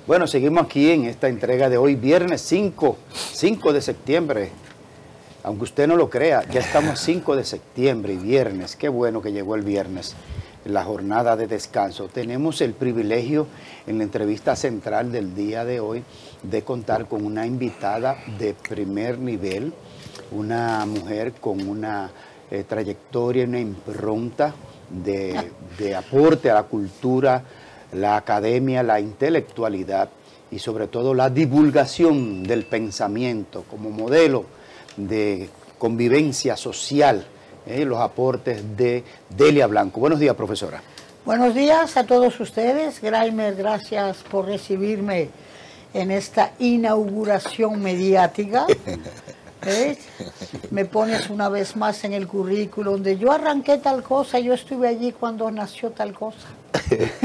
Bueno, seguimos aquí en esta entrega de hoy, viernes 5 de septiembre. Aunque usted no lo crea, ya estamos 5 de septiembre y viernes. Qué bueno que llegó el viernes, la jornada de descanso. Tenemos el privilegio en la entrevista central del día de hoy de contar con una invitada de primer nivel, una mujer con una trayectoria, una impronta de aporte a la cultura, la academia, la intelectualidad y sobre todo la divulgación del pensamiento como modelo de convivencia social, los aportes de Delia Blanco. Buenos días, profesora. Buenos días a todos ustedes. Graimer, gracias por recibirme en esta inauguración mediática. Me pones una vez más en el currículum donde yo arranqué tal cosa, yo estuve allí cuando nació tal cosa.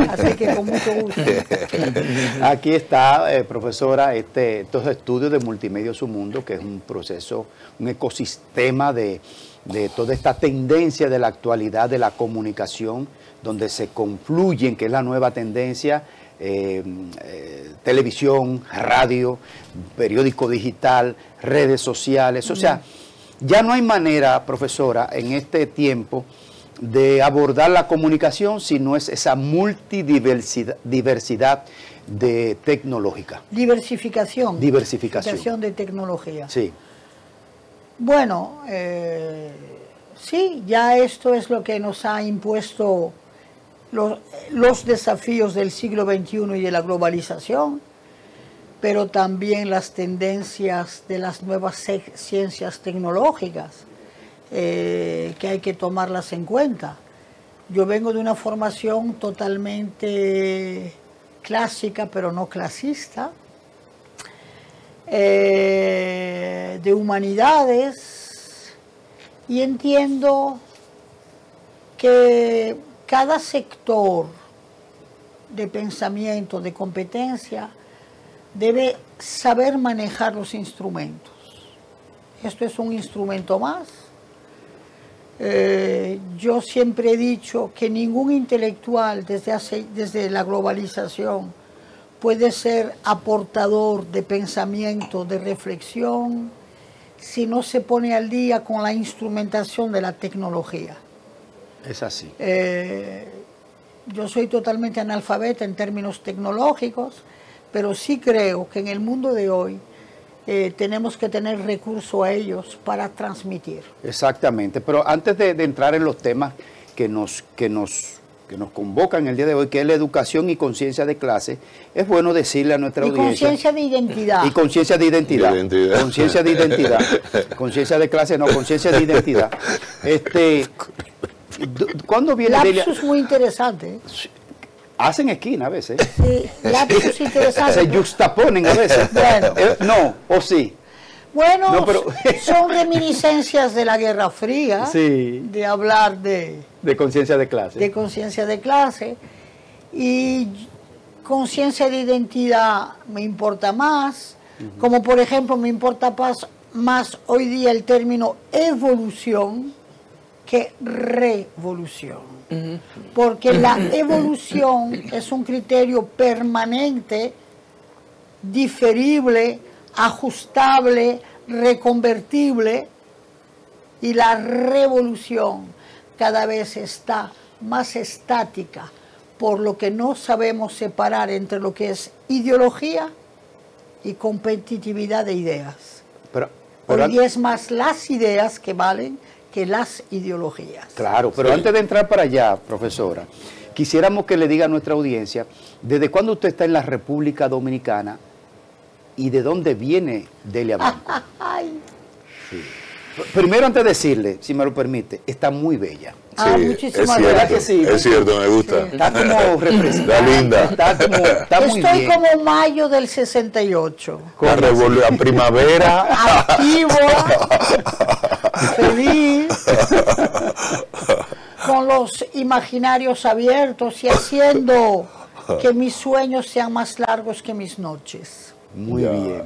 Así que con mucho gusto. Aquí está, profesora, estos estudios de Multimedia Su Mundo, que es un proceso, un ecosistema de toda esta tendencia de la actualidad de la comunicación, donde se confluyen, que es la nueva tendencia, televisión, radio, periódico digital, redes sociales. O sea, ya no hay manera, profesora, en este tiempo de abordar la comunicación si no es esa multidiversidad de tecnológica. Diversificación. Diversificación de tecnología. Sí. Bueno, sí, ya esto es lo que nos ha impuesto los desafíos del siglo XXI y de la globalización, pero también las tendencias de las nuevas ciencias tecnológicas, que hay que tomarlas en cuenta. Yo vengo de una formación totalmente clásica, pero no clasista, de humanidades, y entiendo que cada sector de pensamiento, de competencia, debe saber manejar los instrumentos. Esto es un instrumento más. Yo siempre he dicho que ningún intelectual desde la globalización puede ser aportador de pensamiento, de reflexión, si no se pone al día con la instrumentación de la tecnología. Es así. Yo soy totalmente analfabeta en términos tecnológicos, pero sí creo que en el mundo de hoy tenemos que tener recurso a ellos para transmitir. Exactamente, pero antes de entrar en los temas que nos convocan el día de hoy, que es la educación y conciencia de clase, es bueno decirle a nuestra audiencia... Y conciencia de identidad. Y conciencia de identidad. Conciencia de identidad. Conciencia de clase, no, conciencia de identidad. ¿Cuándo viene Delia? Lapsus muy interesante. Hacen esquina a veces. Sí, lapsus interesante. Se juxtaponen a veces. Bueno. No, o sí. Bueno, no, pero... son reminiscencias de la Guerra Fría, sí, de hablar de conciencia de clase. De conciencia de clase. Y conciencia de identidad me importa más, como por ejemplo me importa más hoy día el término evolución que revolución. Porque la evolución es un criterio permanente, diferible, ajustable, reconvertible, y la revolución cada vez está más estática, por lo que no sabemos separar entre lo que es ideología y competitividad de ideas. Pero hoy día es más las ideas que valen que las ideologías. Claro, pero sí. Antes de entrar para allá, profesora, quisiéramos que le diga a nuestra audiencia, ¿desde cuándo usted está en la República Dominicana y de dónde viene Delia Blanco? Sí. Primero, antes de decirle, si me lo permite, está muy bella. Sí, muchísimas gracias. Sí, es cierto, me gusta. Sí. Está como representada. Está linda. Está muy bien. Estoy como mayo del 68. La primavera. Activa, feliz, con los imaginarios abiertos y haciendo que mis sueños sean más largos que mis noches. Muy bien.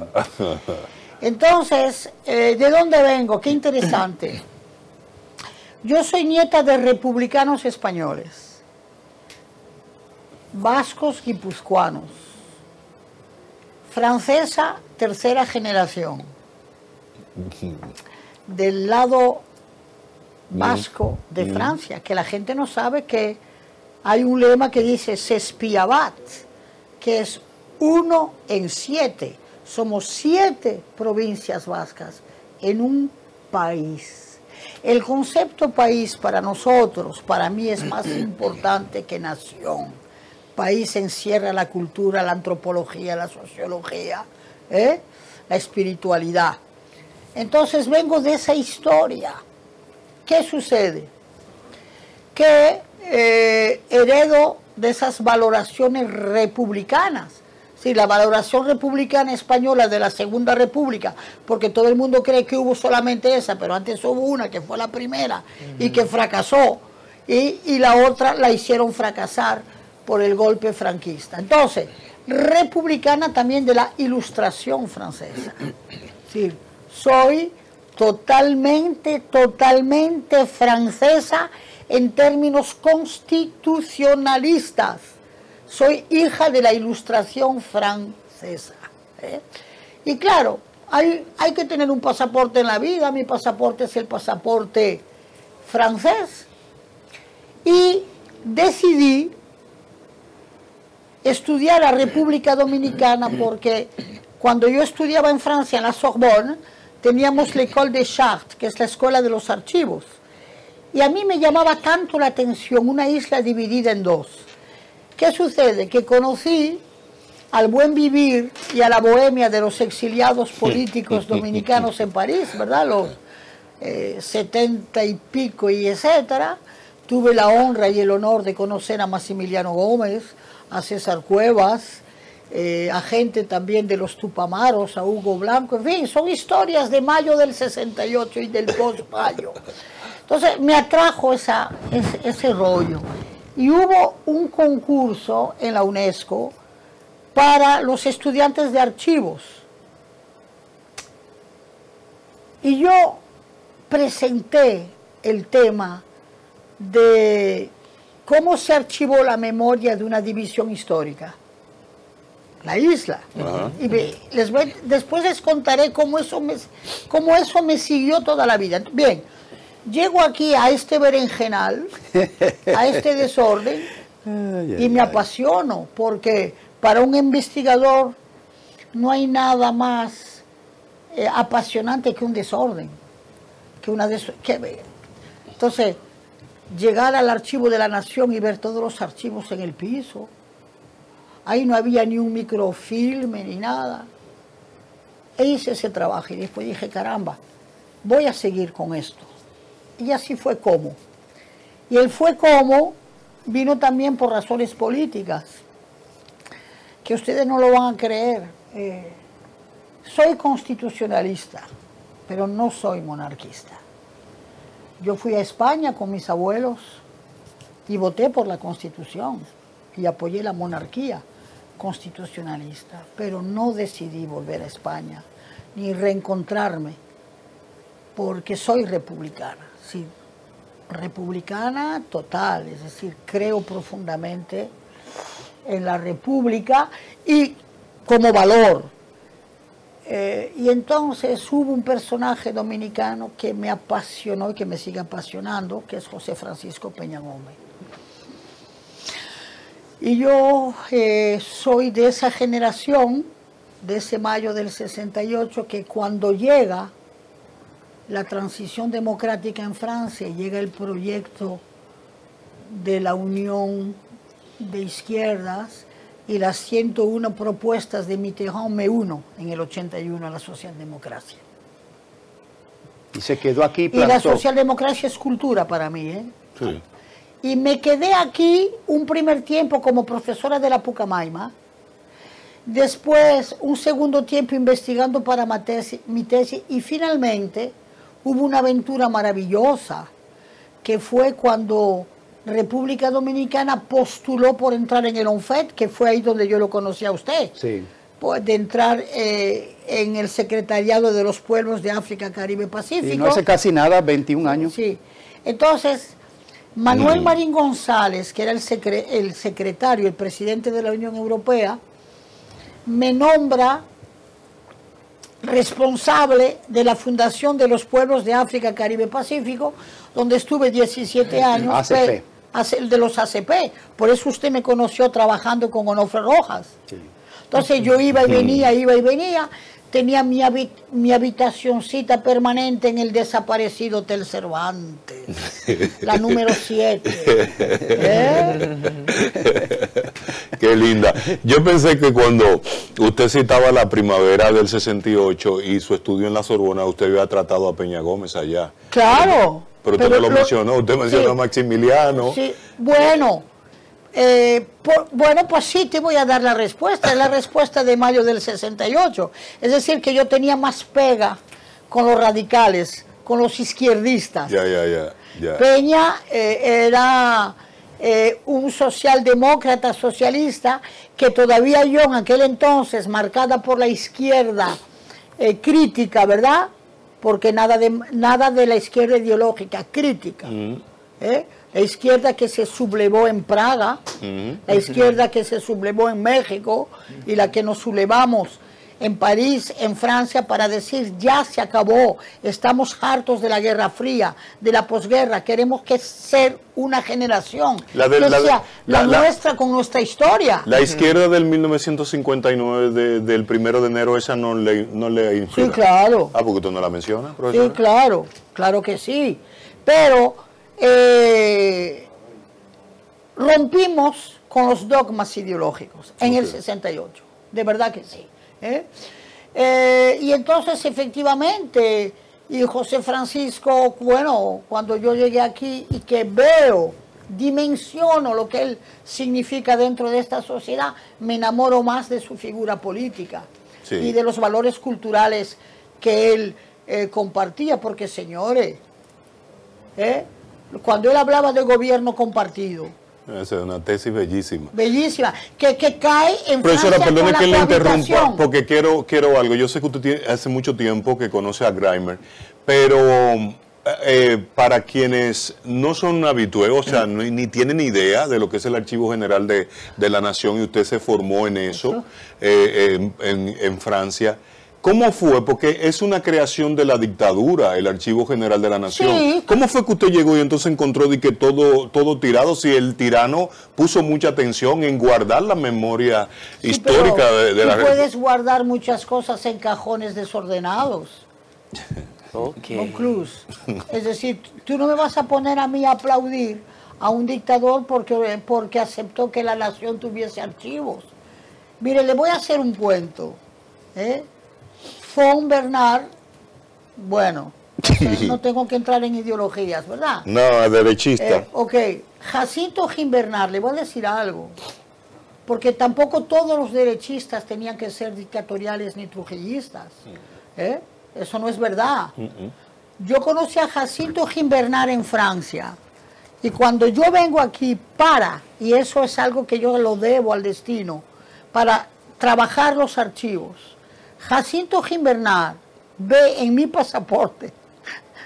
Entonces, ¿de dónde vengo? Qué interesante. Yo soy nieta de republicanos españoles, vascos guipuzcoanos, francesa, tercera generación. Del lado vasco de Francia, que la gente no sabe que hay un lema que dice S'espiabat, que es 1 en 7. Somos 7 provincias vascas en un país. El concepto país para nosotros, para mí, es más importante que nación. País encierra la cultura, la antropología, la sociología, la espiritualidad. Entonces vengo de esa historia. ¿Qué sucede? Que heredo de esas valoraciones republicanas. Sí, la valoración republicana española de la Segunda República, porque todo el mundo cree que hubo solamente esa, pero antes hubo una que fue la primera y que fracasó, y la otra la hicieron fracasar por el golpe franquista. Entonces, republicana también de la Ilustración francesa. Sí, soy totalmente francesa en términos constitucionalistas. Soy hija de la Ilustración francesa. Y claro, hay que tener un pasaporte en la vida. Mi pasaporte es el pasaporte francés. Y decidí estudiar la República Dominicana porque cuando yo estudiaba en Francia, en la Sorbonne, teníamos la École des Chartes, que es la escuela de los archivos. Y a mí me llamaba tanto la atención una isla dividida en dos. ¿Qué sucede? Que conocí al buen vivir y a la bohemia de los exiliados políticos dominicanos en París, ¿verdad? Los 70 y pico y etcétera. Tuve la honra y el honor de conocer a Maximiliano Gómez, a César Cuevas, a gente también de los Tupamaros, a Hugo Blanco, en fin, son historias de mayo del 68 y del post-mayo. Entonces me atrajo ese rollo. Y hubo un concurso en la UNESCO para los estudiantes de archivos. Y yo presenté el tema de cómo se archivó la memoria de una división histórica, la isla. Y después les contaré cómo eso me siguió toda la vida. Bien, llego aquí a este berenjenal, a este desorden, y me apasiono, porque para un investigador no hay nada más apasionante que un desorden, entonces, llegar al archivo de la Nación y ver todos los archivos en el piso, ahí no había ni un microfilme ni nada. E hice ese trabajo y después dije, caramba, voy a seguir con esto. Y así fue como. Y el fue como vino también por razones políticas, que ustedes no lo van a creer. Soy constitucionalista, pero no soy monarquista. Yo fui a España con mis abuelos y voté por la Constitución y apoyé la monarquía constitucionalista, pero no decidí volver a España ni reencontrarme, porque soy republicana. Sí, republicana total, es decir, creo profundamente en la república y como valor. Y entonces hubo un personaje dominicano que me apasionó y que me sigue apasionando, que es José Francisco Peña Gómez. Y yo soy de esa generación, de ese mayo del 68, que cuando llega la transición democrática en Francia, llega el proyecto de la Unión de Izquierdas y las 101 propuestas de Mitterrand, me uno en el 81 a la socialdemocracia. Y se quedó aquí y plantó. Y la socialdemocracia es cultura para mí, ¿eh? Sí. Y me quedé aquí un primer tiempo como profesora de la Pucamaima, después un segundo tiempo investigando para mi tesis y finalmente hubo una aventura maravillosa que fue cuando República Dominicana postuló por entrar en el ONFED, que fue ahí donde yo lo conocí a usted, sí. Pues de entrar en el Secretariado de los Pueblos de África, Caribe, Pacífico. Y no hace casi nada, 21 años. Sí, entonces Manuel Marín González, que era el secretario, el presidente de la Unión Europea, me nombra responsable de la Fundación de los Pueblos de África, Caribe, Pacífico, donde estuve 17 años. ACP. De los ACP. Por eso usted me conoció trabajando con Onofre Rojas. Sí. Entonces yo iba y venía. Tenía mi habitacioncita permanente en el desaparecido Hotel Cervantes, la número 7. Qué linda. Yo pensé que cuando usted citaba la primavera del 68 y su estudio en la Sorbona, usted había tratado a Peña Gómez allá. Claro. Pero usted no lo mencionó, usted mencionó a Maximiliano. Sí, bueno. Pues sí, te voy a dar la respuesta. Es la respuesta de mayo del 68. Es decir, que yo tenía más pega con los radicales, con los izquierdistas. Ya. Peña era un socialdemócrata socialista que todavía yo en aquel entonces, marcada por la izquierda crítica, ¿verdad? Porque nada de la izquierda ideológica, crítica. La izquierda que se sublevó en Praga, la izquierda que se sublevó en México y la que nos sublevamos en París, en Francia, para decir ya se acabó, estamos hartos de la Guerra Fría, de la posguerra, queremos que ser una generación, la nuestra con nuestra historia. La izquierda del 1959, del 1 de enero, esa no le inspira. Sí, claro. Ah, porque usted no la menciona, profesor. Sí, claro que sí, pero rompimos con los dogmas ideológicos en el 68, de verdad que sí. Y entonces efectivamente, y José Francisco, bueno, cuando yo llegué aquí y que veo, dimensiono lo que él significa dentro de esta sociedad, me enamoro más de su figura política y de los valores culturales que él compartía, porque señores, cuando él hablaba de gobierno compartido. Esa es una tesis bellísima. Bellísima, que cae en Profesora, Francia perdone con que la le interrumpa, cohabitación. porque quiero algo. Yo sé que usted hace mucho tiempo que conoce a Greimer, pero para quienes no son habitués, o sea, ni tienen idea de lo que es el Archivo General de la Nación, y usted se formó en eso, en Francia. ¿Cómo fue? Porque es una creación de la dictadura, el Archivo General de la Nación. Sí. ¿Cómo fue que usted llegó y entonces encontró de que todo tirado, si el tirano puso mucha atención en guardar la memoria histórica de la... Tú puedes guardar muchas cosas en cajones desordenados. Don Cruz. Es decir, tú no me vas a poner a mí a aplaudir a un dictador porque aceptó que la nación tuviese archivos. Mire, le voy a hacer un cuento. Font Bernard, bueno, no tengo que entrar en ideologías, ¿verdad? No, derechista. Ok, Jacinto Gimbernard, le voy a decir algo, porque tampoco todos los derechistas tenían que ser dictatoriales ni trujillistas. Eso no es verdad. Yo conocí a Jacinto Gimbernard en Francia, y cuando yo vengo aquí y eso es algo que yo lo debo al destino, para trabajar los archivos, Jacinto Gimbernard ve en mi pasaporte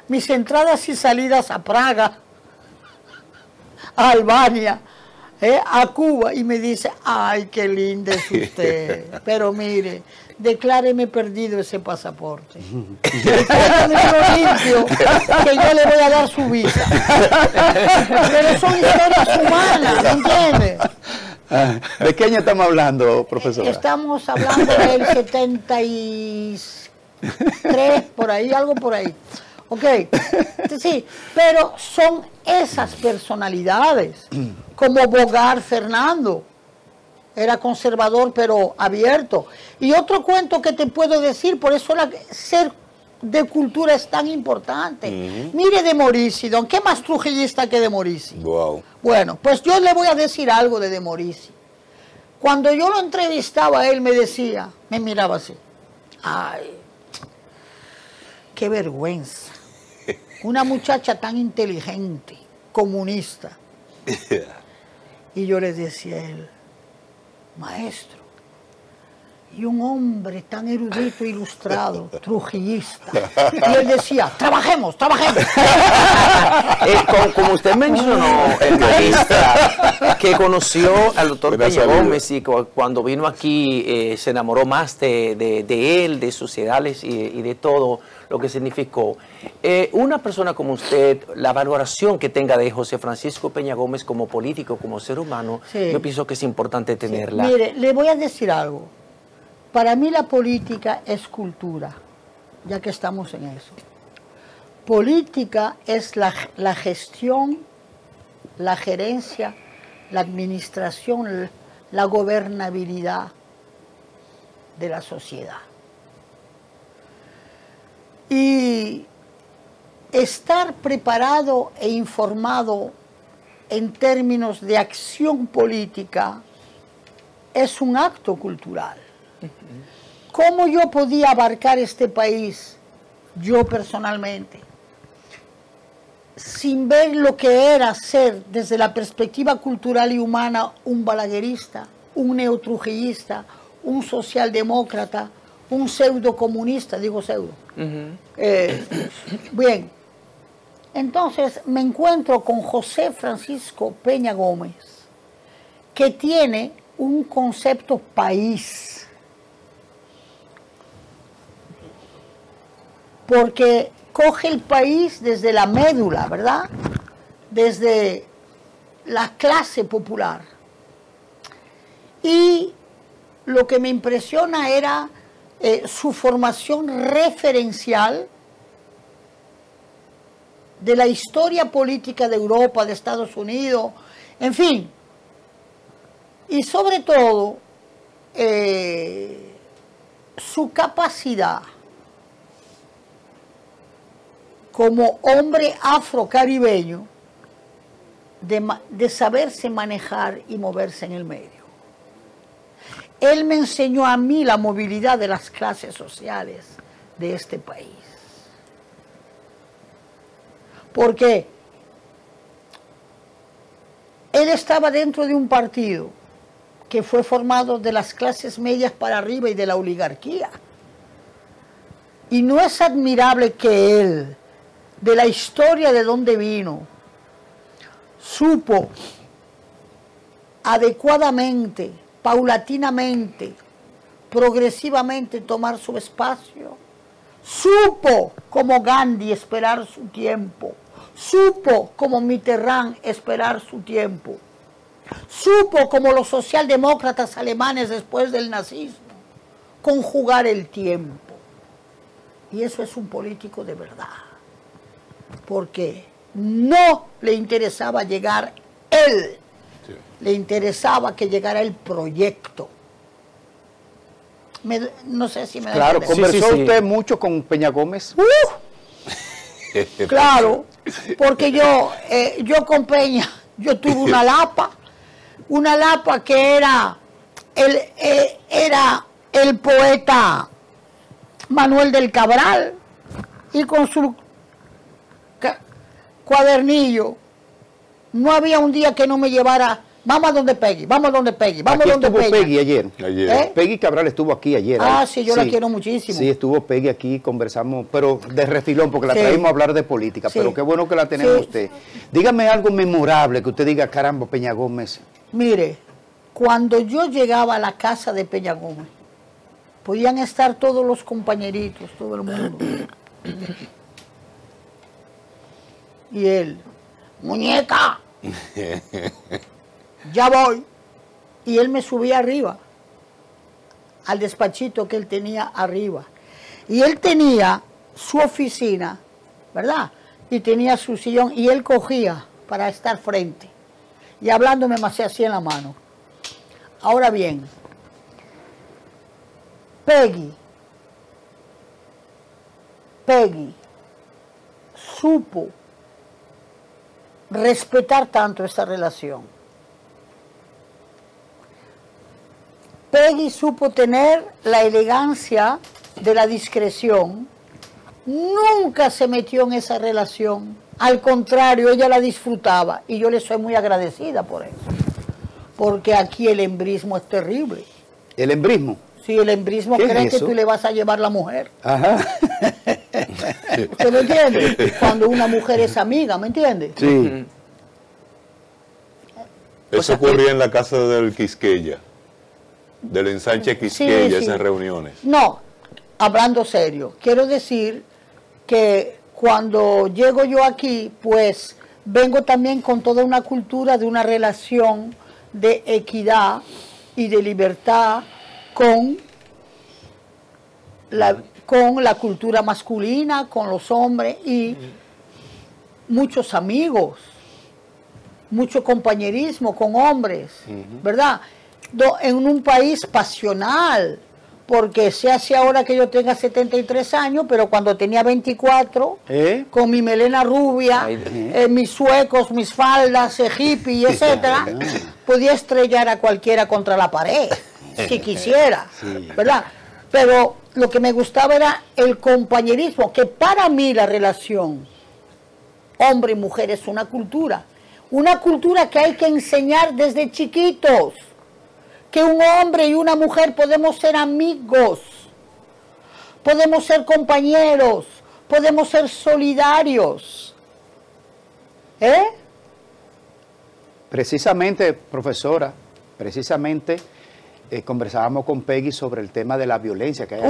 mis entradas y salidas a Praga, a Albania, a Cuba, y me dice, ay, qué linda es usted, pero mire, decláreme perdido ese pasaporte. Decláreme limpio, que yo le voy a dar su visa. Pero son historias humanas, ¿me entiende? ¿De qué año estamos hablando, profesora? Estamos hablando del 73, por ahí, algo por ahí. Ok, sí, pero son esas personalidades, como Bogar Fernando, era conservador pero abierto. Y otro cuento que te puedo decir, por eso ser de cultura es tan importante. Mire de Morisi, don, ¿qué más trujillista que de Morisi? Wow. Bueno, pues yo le voy a decir algo de Morisi. Cuando yo lo entrevistaba, él me decía, me miraba así, ay, qué vergüenza. Una muchacha tan inteligente, comunista. Y yo le decía a él, maestro, y un hombre tan erudito, ilustrado, trujillista. Y él decía, trabajemos, trabajemos. Como usted mencionó, el maestra, que conoció al doctor Peña Gómez y cuando vino aquí se enamoró más de él, de sus ideales y de todo lo que significó. Una persona como usted, la valoración que tenga de José Francisco Peña Gómez como político, como ser humano, sí, yo pienso que es importante tenerla. Sí. Mire, le voy a decir algo. Para mí la política es cultura, ya que estamos en eso. Política es la gestión, la gerencia, la administración, la gobernabilidad de la sociedad. Y estar preparado e informado en términos de acción política es un acto cultural. ¿Cómo yo podía abarcar este país, yo personalmente, sin ver lo que era ser, desde la perspectiva cultural y humana, un balaguerista, un neotrujillista, un socialdemócrata, un pseudocomunista, digo pseudo? Bien, entonces me encuentro con José Francisco Peña Gómez, que tiene un concepto país, porque coge el país desde la médula, ¿verdad? Desde la clase popular. Y lo que me impresiona era su formación referencial de la historia política de Europa, de Estados Unidos, en fin. Y sobre todo, su capacidad como hombre afrocaribeño de saberse manejar y moverse en el medio. Él me enseñó a mí la movilidad de las clases sociales de este país. Porque él estaba dentro de un partido que fue formado de las clases medias para arriba y de la oligarquía. Y no es admirable que él, de la historia de donde vino, supo adecuadamente, paulatinamente, progresivamente tomar su espacio. Supo como Gandhi esperar su tiempo. Supo como Mitterrand esperar su tiempo. Supo como los socialdemócratas alemanes después del nazismo conjugar el tiempo. Y eso es un político de verdad. Porque no le interesaba llegar él, sí, le interesaba que llegara el proyecto. No sé si me da Claro, entender. ¿conversó usted mucho con Peña Gómez? Claro, porque yo con Peña, yo tuve una lapa que era el poeta Manuel del Cabral, y con su cuadernillo, no había un día que no me llevara, vamos a donde Peggy, vamos a donde Peggy, vamos a donde Peggy. Peggy ayer. Peggy Cabral estuvo aquí ayer. Sí, yo la quiero muchísimo. Sí, estuvo Peggy aquí, conversamos, pero de refilón, porque la traímos a hablar de política, pero qué bueno que la tenemos usted. Dígame algo memorable que usted diga, caramba, Peña Gómez. Mire, cuando yo llegaba a la casa de Peña Gómez, podían estar todos los compañeritos, todo el mundo. Y él, muñeca, ya voy. Y él me subía arriba, al despachito que él tenía arriba. Y él tenía su oficina, ¿verdad? Y tenía su sillón, y él cogía para estar frente. Y hablándome me hacía así en la mano. Ahora bien, Peggy supo respetar tanto esta relación. Peggy supo tener la elegancia de la discreción. Nunca se metió en esa relación. Al contrario, ella la disfrutaba. Y yo le soy muy agradecida por eso. Porque aquí el hembrismo es terrible. ¿El hembrismo? Sí, el embrismo ¿Qué es cree que eso? tú le vas a llevar la mujer. Ajá. ¿Usted me entiende? Cuando una mujer es amiga, ¿me entiende? Sí. Eso ocurría en la casa del Quisqueya, del ensanche Quisqueya, sí. esas reuniones. No, hablando serio, quiero decir que cuando llego yo aquí, pues vengo también con toda una cultura de una relación de equidad y de libertad con la cultura masculina, con los hombres y muchos amigos, mucho compañerismo con hombres, ¿verdad? En un país pasional, porque se hace ahora que yo tenga 73 años, pero cuando tenía 24, con mi melena rubia, mis suecos, mis faldas, hippie, etcétera, podía estrellar a cualquiera contra la pared, si quisiera, ¿verdad? Pero lo que me gustaba era el compañerismo, que para mí la relación hombre y mujer es una cultura que hay que enseñar desde chiquitos, que un hombre y una mujer podemos ser amigos, podemos ser compañeros, podemos ser solidarios. Precisamente, profesora, conversábamos con Peggy sobre el tema de la violencia que hay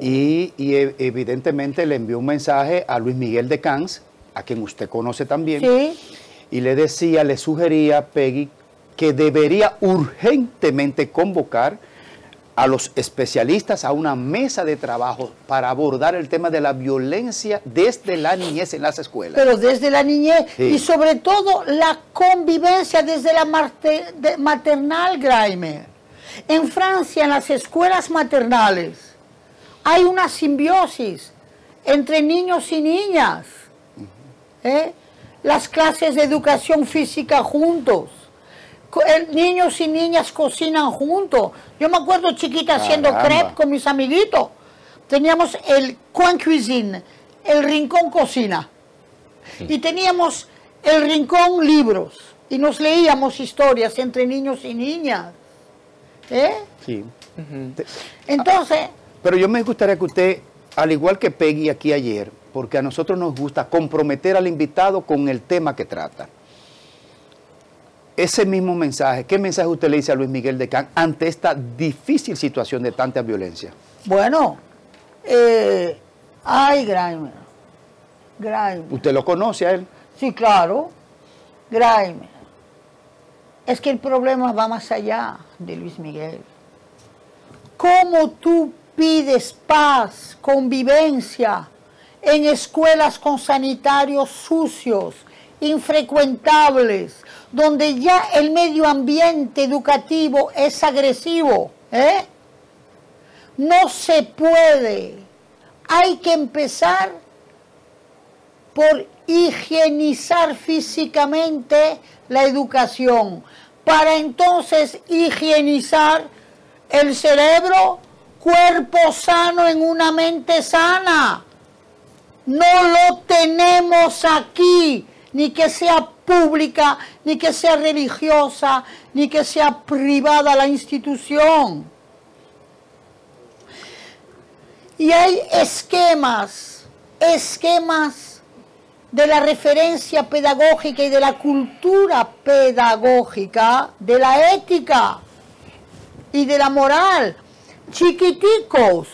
aquí. Evidentemente le envió un mensaje a Luis Miguel de Camps, a quien usted conoce también, y le sugería, Peggy, que debería urgentemente convocar a los especialistas a una mesa de trabajo para abordar el tema de la violencia desde la niñez en las escuelas. Pero desde la niñez y sobre todo la convivencia desde la maternal, Graimer. En Francia, en las escuelas maternales, hay una simbiosis entre niños y niñas. Las clases de educación física juntos. Niños y niñas cocinan juntos. Yo me acuerdo chiquita haciendo crepe con mis amiguitos. Teníamos el coin cuisine, el rincón cocina. Y teníamos el rincón libros. Y nos leíamos historias entre niños y niñas. Sí. Entonces... Pero yo me gustaría que usted, al igual que Peggy aquí ayer, porque a nosotros nos gusta comprometer al invitado con el tema que trata. Ese mismo mensaje, ¿qué mensaje usted le dice a Luis Miguel de Camps ante esta difícil situación de tanta violencia? Bueno, Graimer. ¿Usted lo conoce a él? Sí, claro. Graimer. Es que el problema va más allá de Luis Miguel. ¿Cómo tú pides paz, convivencia en escuelas con sanitarios sucios, infrecuentables, donde ya el medio ambiente educativo es agresivo? No se puede. Hay que empezar por higienizar físicamente la educación, para entonces higienizar el cerebro, cuerpo sano en una mente sana. No lo tenemos aquí, ni que sea pública, ni que sea religiosa, ni que sea privada la institución. Y hay esquemas de la referencia pedagógica y de la cultura pedagógica, de la ética y de la moral. Chiquiticos,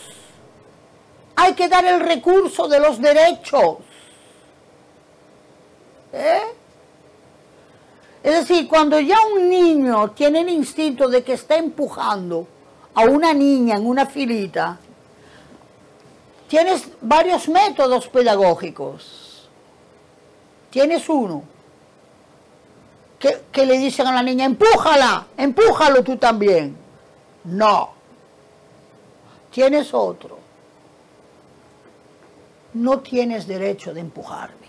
hay que dar el recurso de los derechos. Es decir, cuando ya un niño tiene el instinto de que está empujando a una niña en una filita, tienes varios métodos pedagógicos. Tienes uno que le dicen a la niña, empújala, empújalo tú también. No. Tienes otro. No tienes derecho de empujarme.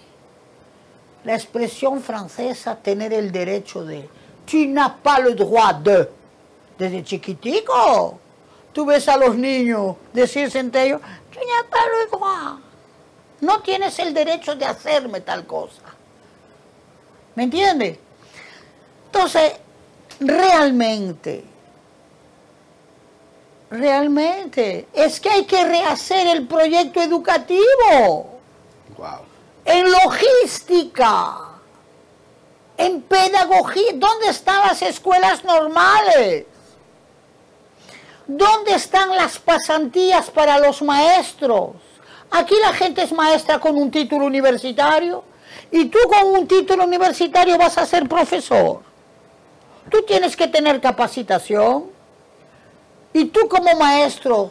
La expresión francesa, tener el derecho de, tu n'as pas le droit de. Desde chiquitico, tú ves a los niños decirse entre ellos, tu n'as pas le droit. No tienes el derecho de hacerme tal cosa. ¿Me entiendes? Entonces, realmente, Realmente, es que hay que rehacer el proyecto educativo. Wow. En logística, en pedagogía. ¿Dónde están las escuelas normales? ¿Dónde están las pasantías para los maestros? Aquí la gente es maestra con un título universitario y tú con un título universitario vas a ser profesor. Tú tienes que tener capacitación y tú como maestro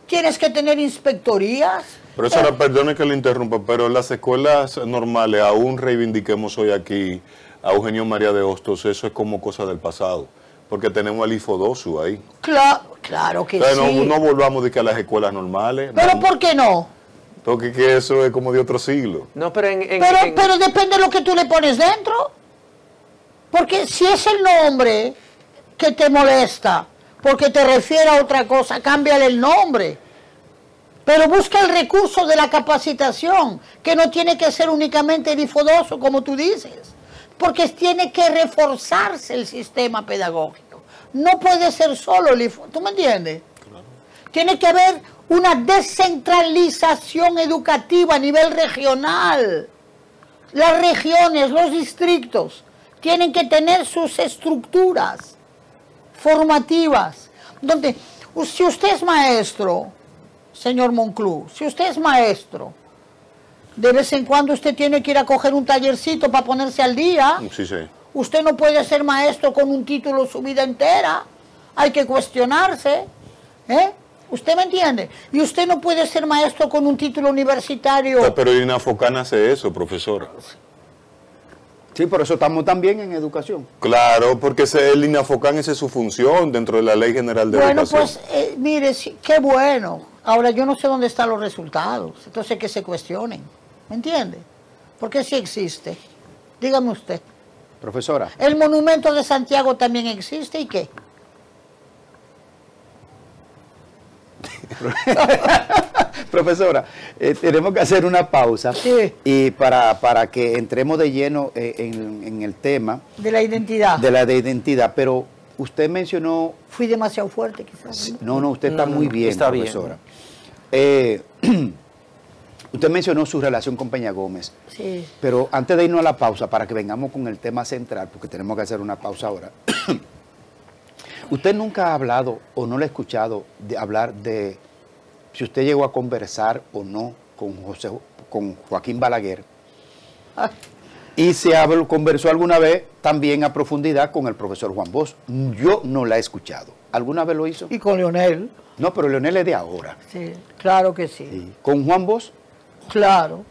tienes que tener inspectorías. Profesora, perdone que le interrumpa, pero en las escuelas normales, aún reivindiquemos hoy aquí a Eugenio María de Hostos, eso es como cosa del pasado, porque tenemos al IFODOSU ahí. Claro que Entonces, sí. no volvamos de que a las escuelas normales. Pero vamos. ¿por qué no? Porque que eso es como de otro siglo. No, pero Pero depende de lo que tú le pones dentro. Porque si es el nombre que te molesta, porque te refiere a otra cosa, cámbiale el nombre. Pero busca el recurso de la capacitación, que no tiene que ser únicamente el IFODOSU, como tú dices. Porque tiene que reforzarse el sistema pedagógico. No puede ser solo el IFODOSU. ¿Tú me entiendes? Claro. Tiene que haber una descentralización educativa a nivel regional. Las regiones, los distritos, tienen que tener sus estructuras formativas. Donde, si usted es maestro, señor Monclú, si usted es maestro, de vez en cuando usted tiene que ir a coger un tallercito para ponerse al día. Sí, sí. Usted no puede ser maestro con un título su vida entera. Hay que cuestionarse. ¿Usted me entiende? Y usted no puede ser maestro con un título universitario. Pero INAFOCAN hace eso, profesora. Sí, por eso estamos también en educación. Claro, porque el INAFOCAN, esa es su función dentro de la Ley General de Educación. Bueno, pues, mire, sí, qué bueno. Ahora, yo no sé dónde están los resultados. Entonces, que se cuestionen. ¿Me entiende? Porque sí existe. Dígame usted. Profesora. El monumento de Santiago también existe, ¿y qué? Profesora, tenemos que hacer una pausa. Sí. Y para que entremos de lleno en el tema De la identidad. de la de identidad, pero usted mencionó... Fui demasiado fuerte, quizás. No, usted está muy bien, está profesora. Usted mencionó su relación con Peña Gómez. Sí. Pero antes de irnos a la pausa, para que vengamos con el tema central, porque tenemos que hacer una pausa ahora. ¿Usted nunca ha hablado o no le ha escuchado hablar de si usted llegó a conversar o no con Joaquín Balaguer? Y se conversó alguna vez también a profundidad con el profesor Juan Bosch. Yo no la he escuchado. ¿Alguna vez lo hizo? Y con Leonel. No, pero Leonel es de ahora. Sí, claro que sí. Sí. ¿Con Juan Bosch? Claro.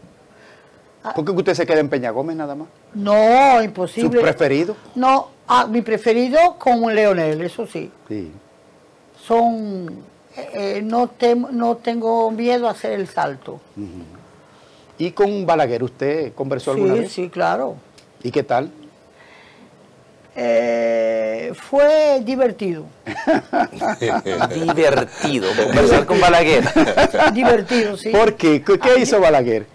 ¿Por qué usted se queda en Peña Gómez nada más? No, ¿Su imposible. preferido? No, mi preferido con Leonel, eso sí. Sí. Son, no tengo miedo a hacer el salto. ¿Y con Balaguer usted conversó alguna vez? Sí, claro. ¿Y qué tal? Fue divertido. Divertido, conversar con Balaguer. Divertido, sí. ¿Por qué? ¿Qué hizo Balaguer?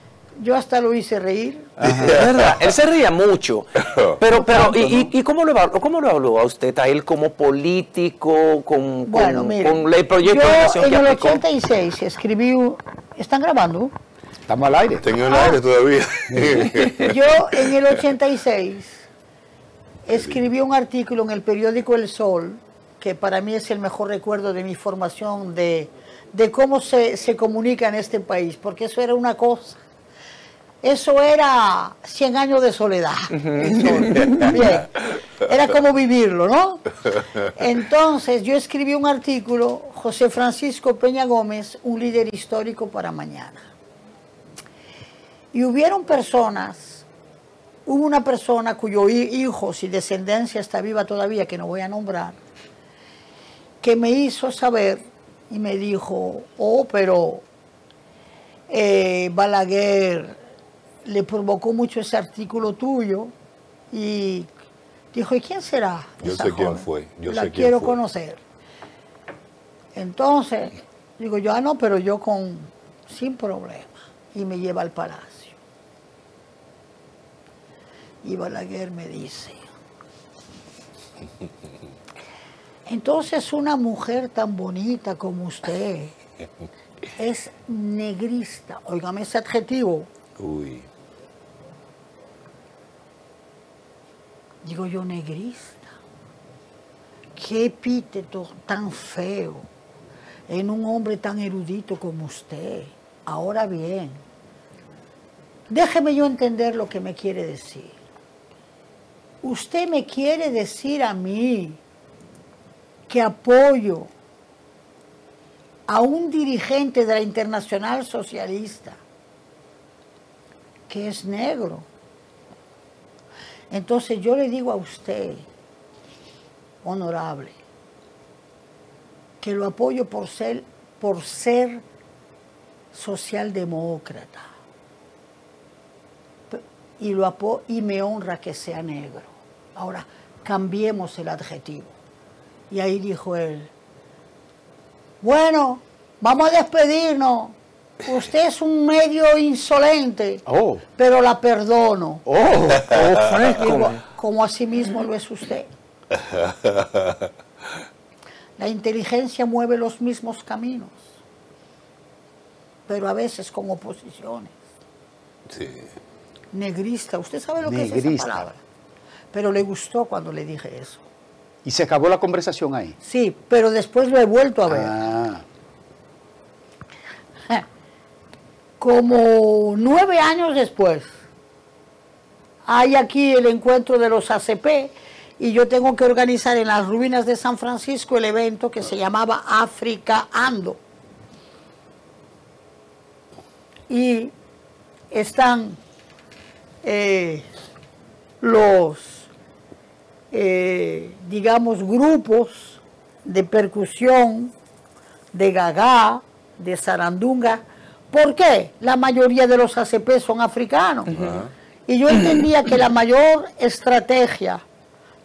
Yo hasta lo hice reír. Es verdad, él se reía mucho. Pero ¿y cómo lo evaluó a usted a él como político, con el proyecto de nación que en el aplicó? 86 escribí ¿Están grabando? Estamos al aire. Tengo el aire todavía. Yo en el 86 escribí un artículo en el periódico El Sol, que para mí es el mejor recuerdo de mi formación, de cómo se comunica en este país, porque eso era una cosa. Eso era 100 años de soledad. El Sol. Bien. Era como vivirlo, ¿no? Entonces yo escribí un artículo, José Francisco Peña Gómez, un líder histórico para mañana. Y hubo una persona cuyo hijos y descendencia está viva todavía, que no voy a nombrar, que me hizo saber y me dijo, pero Balaguer le provocó mucho ese artículo tuyo, y dijo, ¿y quién será Yo esa sé quién joven? fue. Yo La sé quién quiero fue. conocer. Entonces, digo yo, no, pero yo sin problema. Y me lleva al palacio. Y Balaguer me dice, Entonces una mujer tan bonita como usted es negrista. Óigame ese adjetivo. Uy. Digo yo, negrista. Qué epíteto tan feo en un hombre tan erudito como usted. Ahora bien, déjeme yo entender lo que me quiere decir. Usted me quiere decir a mí que apoyo a un dirigente de la Internacional Socialista que es negro. Entonces yo le digo a usted, honorable, que lo apoyo por ser socialdemócrata. Y me honra que sea negro. Ahora, cambiemos el adjetivo. Y ahí dijo él, bueno, vamos a despedirnos. Usted es un medio insolente, pero la perdono. Digo, como así mismo lo es usted. La inteligencia mueve los mismos caminos, pero a veces con oposiciones. Sí. Negrista, usted sabe lo que es esa palabra. Pero le gustó cuando le dije eso. ¿Y se acabó la conversación ahí? Sí, pero después lo he vuelto a ver. Ah. Como 9 años después, hay aquí el encuentro de los ACP y yo tengo que organizar en las ruinas de San Francisco el evento que se llamaba África Ando. Y están digamos, grupos de percusión, de gagá, de sarandunga. ¿Por qué? La mayoría de los ACP son africanos. Y yo entendía que la mayor estrategia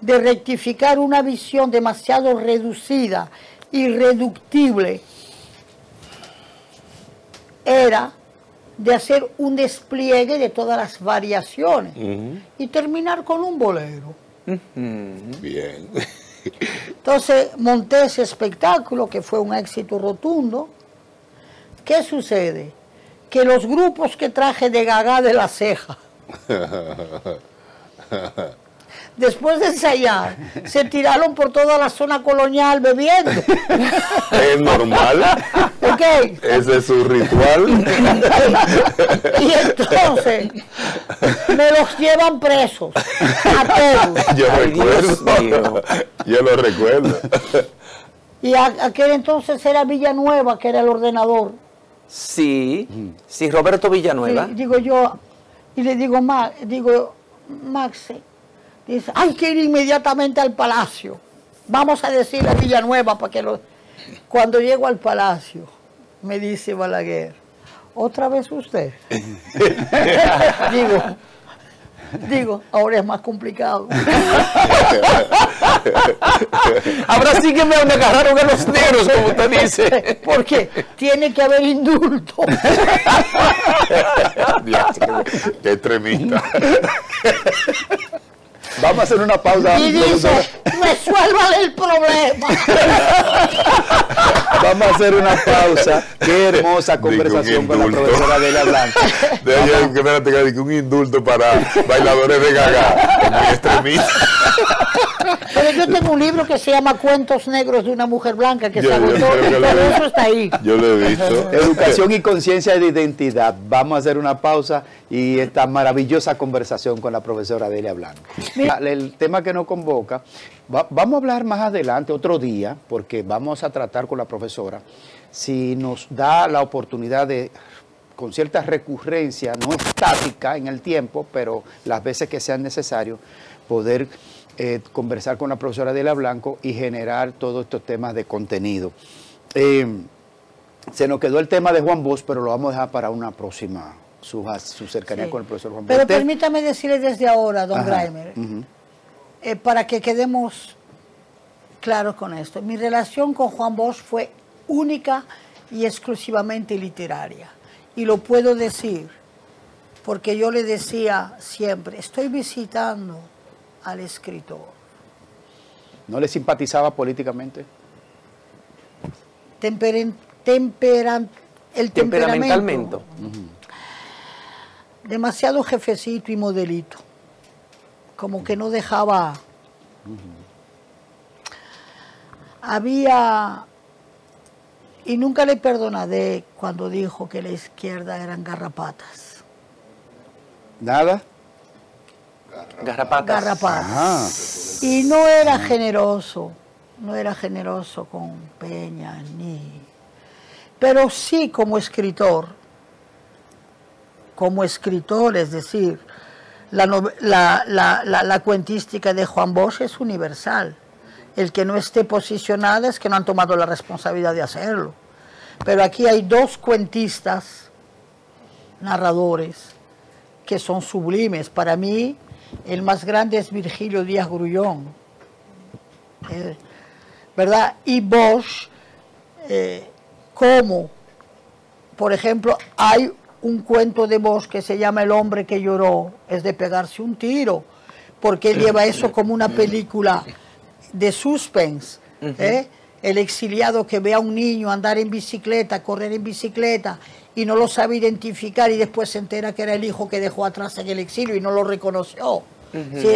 de rectificar una visión demasiado reducida y reductible era de hacer un despliegue de todas las variaciones y terminar con un bolero. Bien. Entonces monté ese espectáculo que fue un éxito rotundo. ¿Qué sucede? Que los grupos que traje de Gagá de la Ceja, después de ensayar, se tiraron por toda la zona colonial bebiendo. Es normal. ¿Ok? Ese es su ritual. Y entonces me los llevan presos a todos. Yo Ay, Dios mío. recuerdo. Yo lo recuerdo. Y aquel entonces era Villanueva, que era el ordenador. Sí, sí, Roberto Villanueva. Sí, digo yo, y le digo, Max, dice, hay que ir inmediatamente al palacio. Vamos a decirle a Villanueva para que lo... Cuando llego al palacio, me dice Balaguer, ¿otra vez usted? digo, ahora es más complicado. Ahora sí que me agarraron a los negros, como usted dice. Porque tiene que haber indulto. Dios, qué extremista. Vamos a hacer una pausa. Y dice, resuélvale el problema. Vamos a hacer una pausa. Qué hermosa conversación con la profesora Adela Blanco. Espérate, un indulto para bailadores de Gagá. Muy extremista. Pero yo tengo un libro que se llama Cuentos Negros de una Mujer Blanca, que Yo se agotó, creo que pero eso está ahí. Yo lo he visto. Educación y conciencia de identidad. Vamos a hacer una pausa y esta maravillosa conversación con la profesora Adela Blanco. El tema que nos convoca, vamos a hablar más adelante, otro día, porque vamos a tratar con la profesora, si nos da la oportunidad de, con cierta recurrencia, no estática en el tiempo, pero las veces que sean necesarios, poder conversar con la profesora Adela Blanco y generar todos estos temas de contenido. Se nos quedó el tema de Juan Bosch, pero lo vamos a dejar para una próxima, su cercanía con el profesor Juan Bosch. Pero permítame decirle desde ahora, don Graimer, para que quedemos claros con esto. Mi relación con Juan Bosch fue única y exclusivamente literaria. Y lo puedo decir porque yo le decía siempre, estoy visitando al escritor. ¿No le simpatizaba políticamente? El temperamento. Demasiado jefecito y modelito. Como que no dejaba... Había... Y nunca le perdonaré cuando dijo que la izquierda eran garrapatas. ¿Nada? Garrapatas. Garrapatas. Ajá. Y no era generoso. No era generoso con Peña, ni... Pero sí como escritor. Como escritor, es decir, la cuentística de Juan Bosch es universal. El que no esté posicionado es que no han tomado la responsabilidad de hacerlo. Pero aquí hay dos cuentistas, narradores, que son sublimes. Para mí, el más grande es Virgilio Díaz Grullón, ¿verdad? Y Bosch, como, por ejemplo, hay un cuento de Bosch que se llama El hombre que lloró, es de pegarse un tiro, porque él lleva eso como una película de suspense, el exiliado que ve a un niño andar en bicicleta, correr en bicicleta, y no lo sabe identificar, y después se entera que era el hijo que dejó atrás en el exilio y no lo reconoció. Sí,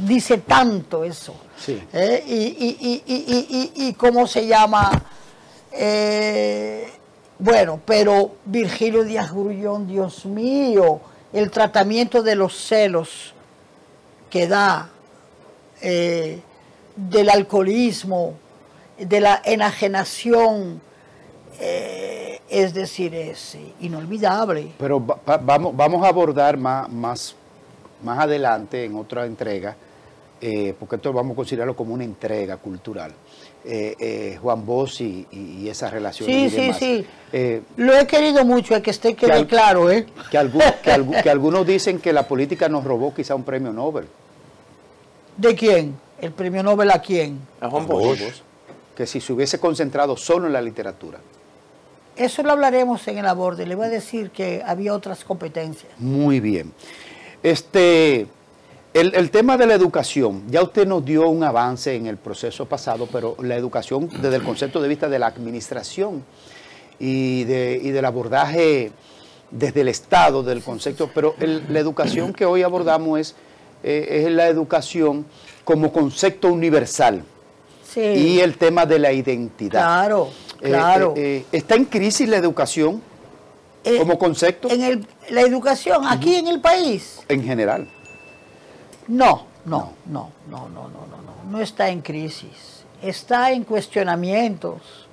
dice tanto eso. Sí. Y ¿cómo se llama? Bueno, pero Virgilio Díaz Grullón, Dios mío, el tratamiento de los celos que da, del alcoholismo, de la enajenación, es decir, es inolvidable. Pero vamos a abordar más adelante en otra entrega, porque esto vamos a considerarlo como una entrega cultural. Juan Bosch y esas relaciones. Sí. Lo he querido mucho, es que esté claro. Que algunos dicen que la política nos robó quizá un premio Nobel. ¿De quién? ¿El premio Nobel a quién? A Juan Bosch. Que si se hubiese concentrado solo en la literatura. Eso lo hablaremos en el aborde. Le voy a decir que había otras competencias. Muy bien. El tema de la educación, ya usted nos dio un avance en el proceso pasado, pero la educación desde el concepto de vista de la administración y del abordaje desde el Estado, del concepto, pero la educación que hoy abordamos es la educación como concepto universal. Sí. Y el tema de la identidad. Claro. ¿Está en crisis la educación como concepto? La educación aquí en el país. En general. No está en crisis, está en cuestionamientos.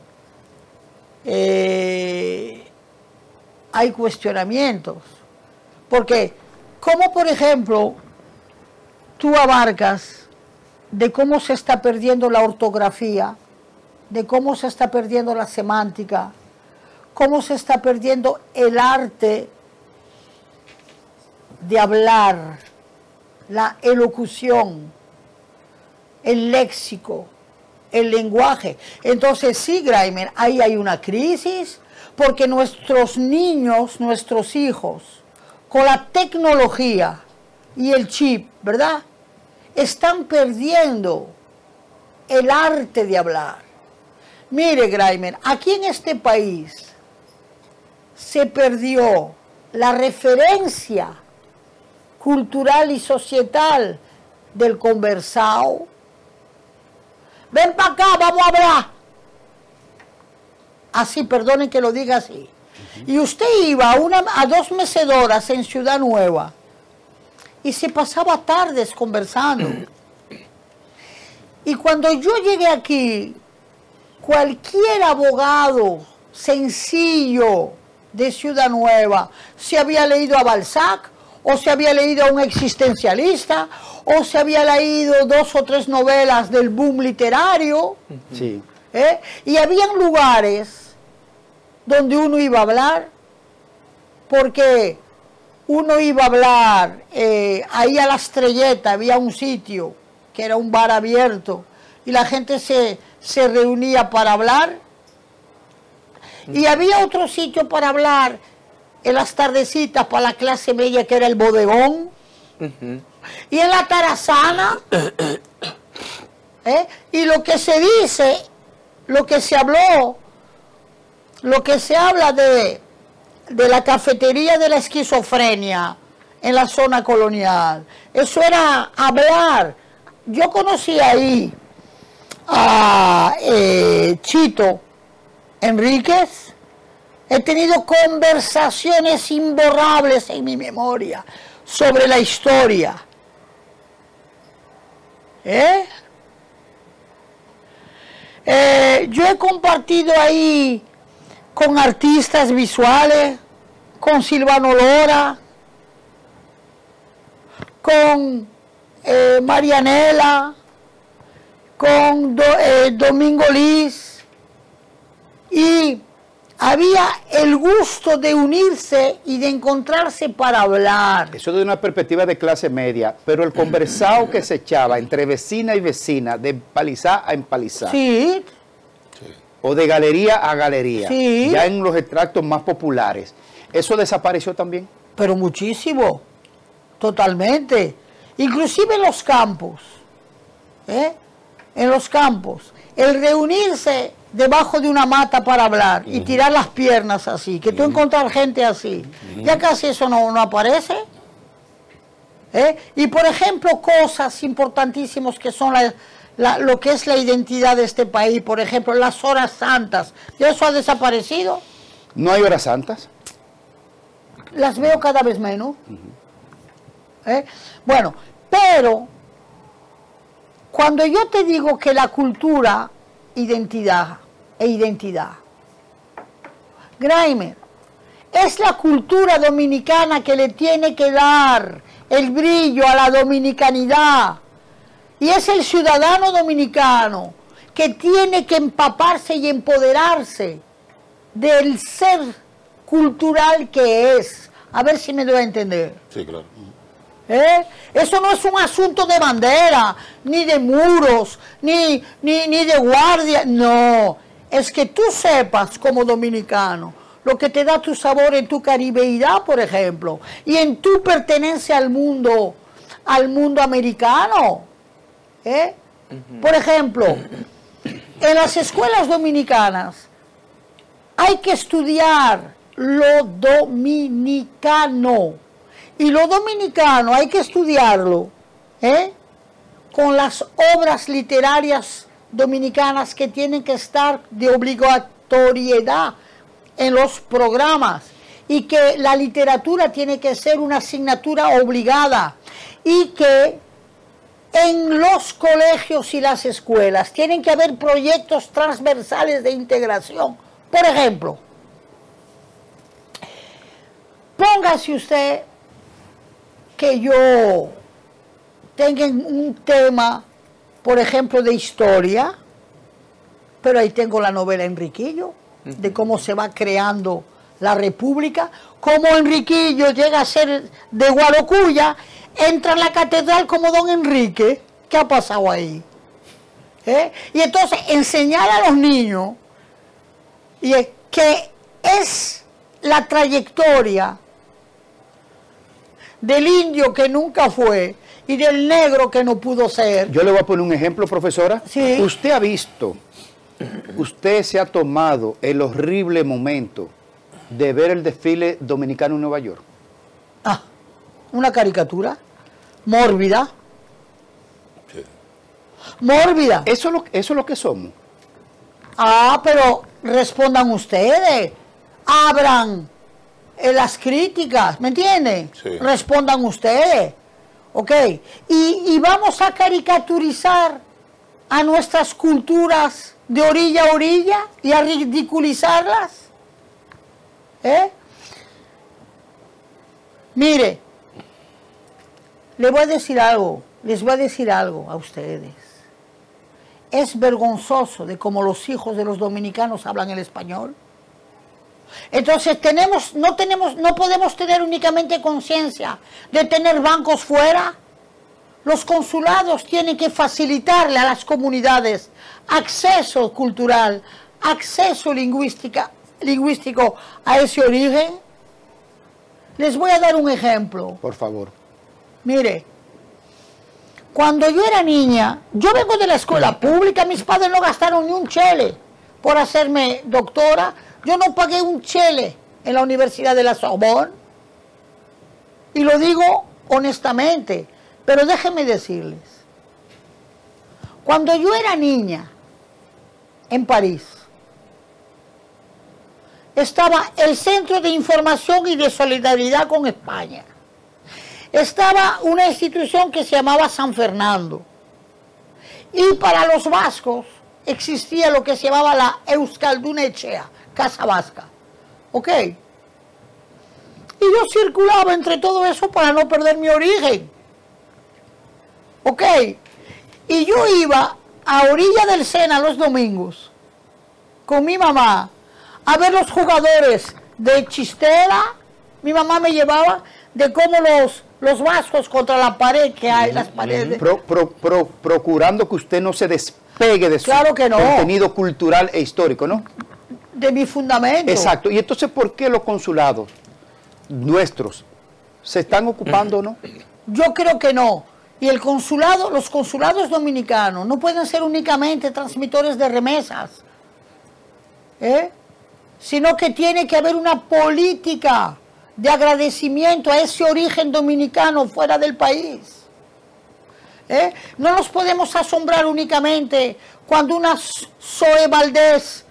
Hay cuestionamientos, porque como por ejemplo tú abarcas de cómo se está perdiendo la ortografía, de cómo se está perdiendo la semántica, cómo se está perdiendo el arte de hablar, la elocución, el léxico, el lenguaje. Entonces sí, Graimer, ahí hay una crisis, porque nuestros niños, nuestros hijos, con la tecnología y el chip, ¿verdad?, están perdiendo el arte de hablar. Mire, Graimer, aquí en este país se perdió la referencia cultural y societal del conversado. Ven para acá, vamos a hablar. Así, perdonen que lo diga así. Y usted iba a 2 mecedoras en Ciudad Nueva y se pasaba tardes conversando. Y cuando yo llegué aquí, cualquier abogado sencillo de Ciudad Nueva se había leído a Balzac, o se había leído a un existencialista, o se había leído 2 o 3 novelas del boom literario. Sí. Y habían lugares donde uno iba a hablar, porque uno iba a hablar, ahí a la Estrelleta había un sitio que era un bar abierto, y la gente se reunía para hablar, y había otro sitio para hablar en las tardecitas para la clase media, que era el bodegón. Y en la Tarazana Y lo que se dice, lo que se habló, lo que se habla de la cafetería de la esquizofrenia en la zona colonial, eso era hablar. Yo conocí ahí a Chito Enríquez, he tenido conversaciones imborrables en mi memoria sobre la historia. Yo he compartido ahí con artistas visuales, con Silvano Lora, con Marianela, con Domingo Liz, y había el gusto de unirse y de encontrarse para hablar. Eso de una perspectiva de clase media, pero el conversado que se echaba entre vecina y vecina, de empalizar a empalizar. Sí. O de galería a galería. Sí. Ya en los extractos más populares. ¿Eso desapareció también? Pero muchísimo. Totalmente. Inclusive en los campos. En los campos. El reunirse debajo de una mata para hablar y tirar las piernas así, que tú encontrar gente así, ya casi eso no aparece. Y por ejemplo, cosas importantísimas que son lo que es la identidad de este país, por ejemplo, las horas santas, ¿ya eso ha desaparecido? ¿No hay horas santas? Las veo cada vez menos. Bueno, pero cuando yo te digo que la cultura, identidad, Graimer, es la cultura dominicana que le tiene que dar el brillo a la dominicanidad. Y es el ciudadano dominicano que tiene que empaparse y empoderarse del ser cultural que es. A ver si me doy a entender. Sí, claro. Eso no es un asunto de bandera, ni de muros, ni de guardia. No, es que tú sepas como dominicano lo que te da tu sabor en tu caribeidad, por ejemplo, y en tu pertenencia al mundo americano. Por ejemplo, en las escuelas dominicanas hay que estudiar lo dominicano. Y lo dominicano hay que estudiarlo con las obras literarias dominicanas que tienen que estar de obligatoriedad en los programas, y que la literatura tiene que ser una asignatura obligada, y que en los colegios y las escuelas tienen que haber proyectos transversales de integración. Por ejemplo, póngase usted que yo tenga un tema, por ejemplo, de historia, pero ahí tengo la novela Enriquillo, de cómo se va creando la República, cómo Enriquillo llega a ser de Guarocuya, entra en la catedral como Don Enrique. ¿Qué ha pasado ahí? Y entonces enseñar a los niños que es la trayectoria del indio que nunca fue y del negro que no pudo ser. Yo le voy a poner un ejemplo, profesora. Sí. Usted ha visto, usted se ha tomado el horrible momento de ver el desfile dominicano en Nueva York. Ah, una caricatura mórbida. Sí. Mórbida. Eso es lo que somos. Ah, pero respondan ustedes. Abran las críticas, ¿me entienden? Sí. Respondan ustedes. ¿Ok? Y vamos a caricaturizar a nuestras culturas de orilla a orilla y a ridiculizarlas. Mire, les voy a decir algo a ustedes. Es vergonzoso de cómo los hijos de los dominicanos hablan el español. Entonces no podemos tener únicamente conciencia de tener bancos fuera. Los consulados tienen que facilitarle a las comunidades acceso cultural, acceso lingüístico a ese origen. Les voy a dar un ejemplo. Por favor. Mire, Cuando yo era niña, yo vengo de la escuela pública, mis padres no gastaron ni un chele por hacerme doctora. Yo no pagué un chele en la Universidad de la Sorbonne. Y lo digo honestamente, pero déjenme decirles, cuando yo era niña en París, estaba el Centro de Información y de Solidaridad con España. Estaba una institución que se llamaba San Fernando. Y para los vascos existía lo que se llamaba la Euskalduna Etxea, Casa Vasca. ¿Ok? Y yo circulaba entre todo eso para no perder mi origen. ¿Ok? Y yo iba a orilla del Sena los domingos con mi mamá a ver los jugadores de chistera. Mi mamá me llevaba de cómo los vascos contra la pared que hay, las paredes. Procurando que usted no se despegue de su no. contenido cultural e histórico, ¿no? De mi fundamento. Exacto. Y entonces, ¿por qué los consulados nuestros se están ocupando o no? Yo creo que no. Y el consulado, los consulados dominicanos no pueden ser únicamente transmitores de remesas, sino que tiene que haber una política de agradecimiento a ese origen dominicano fuera del país. No nos podemos asombrar únicamente cuando una Zoe Valdés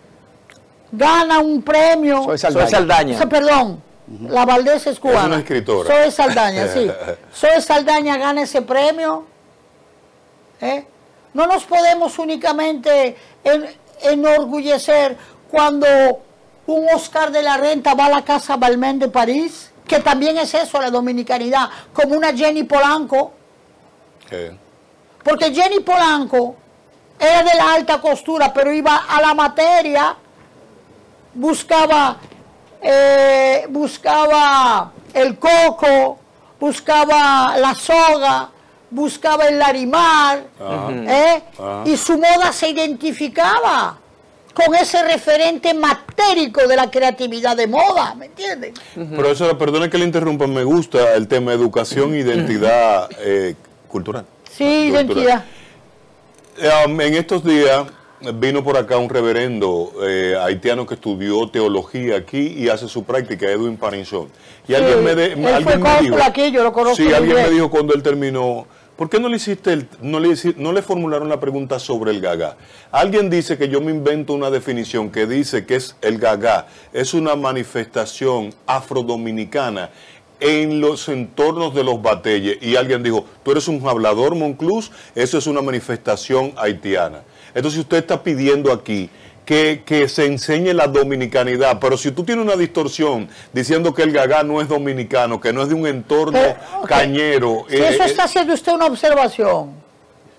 gana un premio. Zoe Saldaña. Perdón, la Valdés es cubana. Es una escritora. Zoe Saldaña, sí. Zoe Saldaña gana ese premio. No nos podemos únicamente enorgullecer cuando un Oscar de la Renta va a la Casa Balmain de París, que también es eso, la dominicanidad, como una Jenny Polanco. Porque Jenny Polanco era de la alta costura, pero iba a la materia, buscaba el coco, buscaba la soga, buscaba el larimar, y su moda se identificaba con ese referente matérico de la creatividad de moda, ¿me entienden? Profesora, perdone que le interrumpa, me gusta el tema educación, identidad cultural. Sí, identidad. En estos días vino por acá un reverendo haitiano que estudió teología aquí y hace su práctica, Edwin Parinson. Y sí, alguien me dijo, aquí, yo lo conozco. Sí, alguien me dijo cuando él terminó, ¿por qué no le formularon la pregunta sobre el gagá? Alguien dice que yo me invento una definición que dice que es el gagá, es una manifestación afrodominicana en los entornos de los batalles. Y alguien dijo, tú eres un hablador, Monclús, eso es una manifestación haitiana. Entonces usted está pidiendo aquí que se enseñe la dominicanidad, pero si tú tienes una distorsión diciendo que el gagá no es dominicano, que no es de un entorno cañero. Si eso está haciendo usted una observación.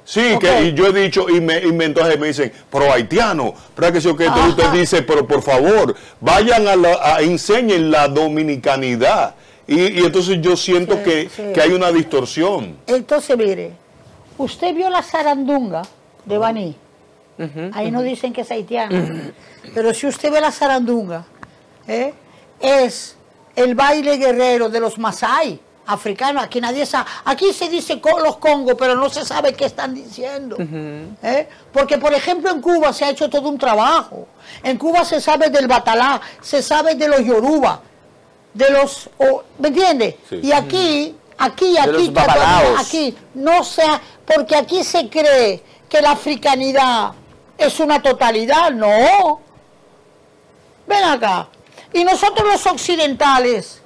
Sí, y yo he dicho, entonces me dicen, pro haitiano, pero que usted dice, pero por favor, vayan enseñen la dominicanidad. Y entonces yo siento que hay una distorsión. Entonces, mire, usted vio la zarandunga de Baní. Ahí no dicen que es haitiana. Pero si usted ve la zarandunga, es el baile guerrero de los Masái africanos. Aquí nadie sabe. Aquí se dice los Congos, pero no se sabe qué están diciendo. Porque, por ejemplo, en Cuba se ha hecho todo un trabajo. En Cuba se sabe del batalá, se sabe de los yoruba, de los... ¿me entiende? Sí. Y aquí, no sea, porque aquí se cree que la africanidad es una totalidad. No. Ven acá. Y nosotros los occidentales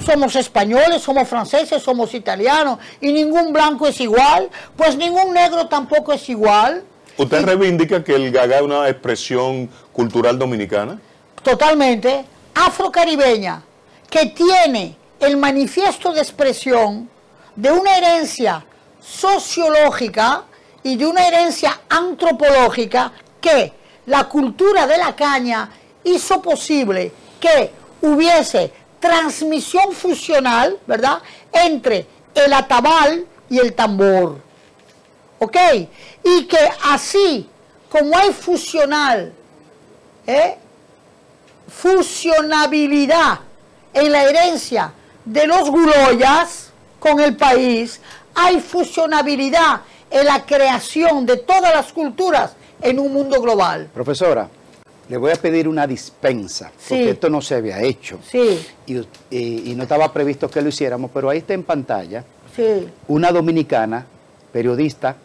somos españoles, somos franceses, somos italianos, y ningún blanco es igual, pues ningún negro tampoco es igual. ¿Usted reivindica que el gagá es una expresión cultural dominicana? Totalmente. Afrocaribeña, que tiene el manifiesto de expresión de una herencia sociológica y de una herencia antropológica que la cultura de la caña hizo posible que hubiese transmisión fusional, ¿verdad?, entre el atabal y el tambor. ¿Ok? Y que así como hay fusionabilidad en la herencia de los guloyas con el país, hay fusionabilidad en la creación de todas las culturas en un mundo global. Profesora, le voy a pedir una dispensa, porque Sí. esto no se había hecho. Sí, Y no estaba previsto que lo hiciéramos, pero ahí está en pantalla sí. una dominicana, periodista,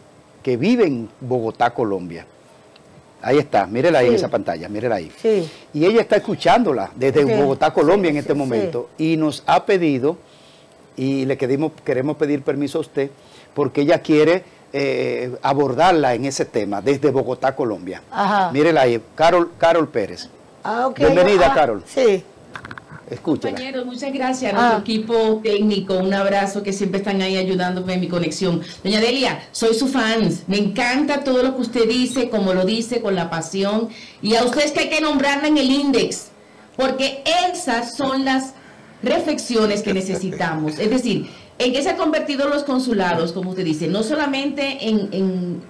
que vive en Bogotá, Colombia. Ahí está, mírela ahí Sí. en esa pantalla, mírela ahí. Sí. Y ella está escuchándola desde Sí. Bogotá, Colombia, Sí, en este sí, momento. Y nos ha pedido, y queremos pedir permiso a usted, porque ella quiere abordarla en ese tema desde Bogotá, Colombia. Ajá. Mírela ahí, Carol Pérez. Ah, ok. Bienvenida, Carol. Sí. Escúchela. Compañeros, muchas gracias a nuestro equipo técnico, un abrazo que siempre están ahí ayudándome en mi conexión. Doña Delia, soy su fan, me encanta todo lo que usted dice, como lo dice, con la pasión, y a ustedes que hay que nombrarla en el índex, porque esas son las reflexiones que necesitamos, es decir, en qué se han convertido los consulados, como usted dice, no solamente en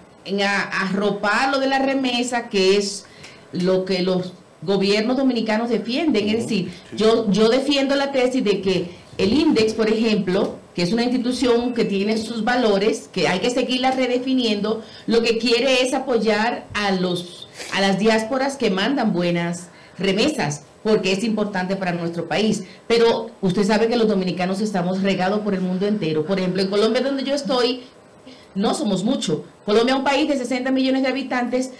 arropar lo de la remesa, que es lo que los gobiernos dominicanos defienden, es decir, yo defiendo la tesis de que el INDEX, por ejemplo, que es una institución que tiene sus valores, que hay que seguirla redefiniendo, lo que quiere es apoyar a las diásporas que mandan buenas remesas, porque es importante para nuestro país. Pero usted sabe que los dominicanos estamos regados por el mundo entero. Por ejemplo, en Colombia, donde yo estoy, no somos mucho. Colombia es un país de 60 millones de habitantes.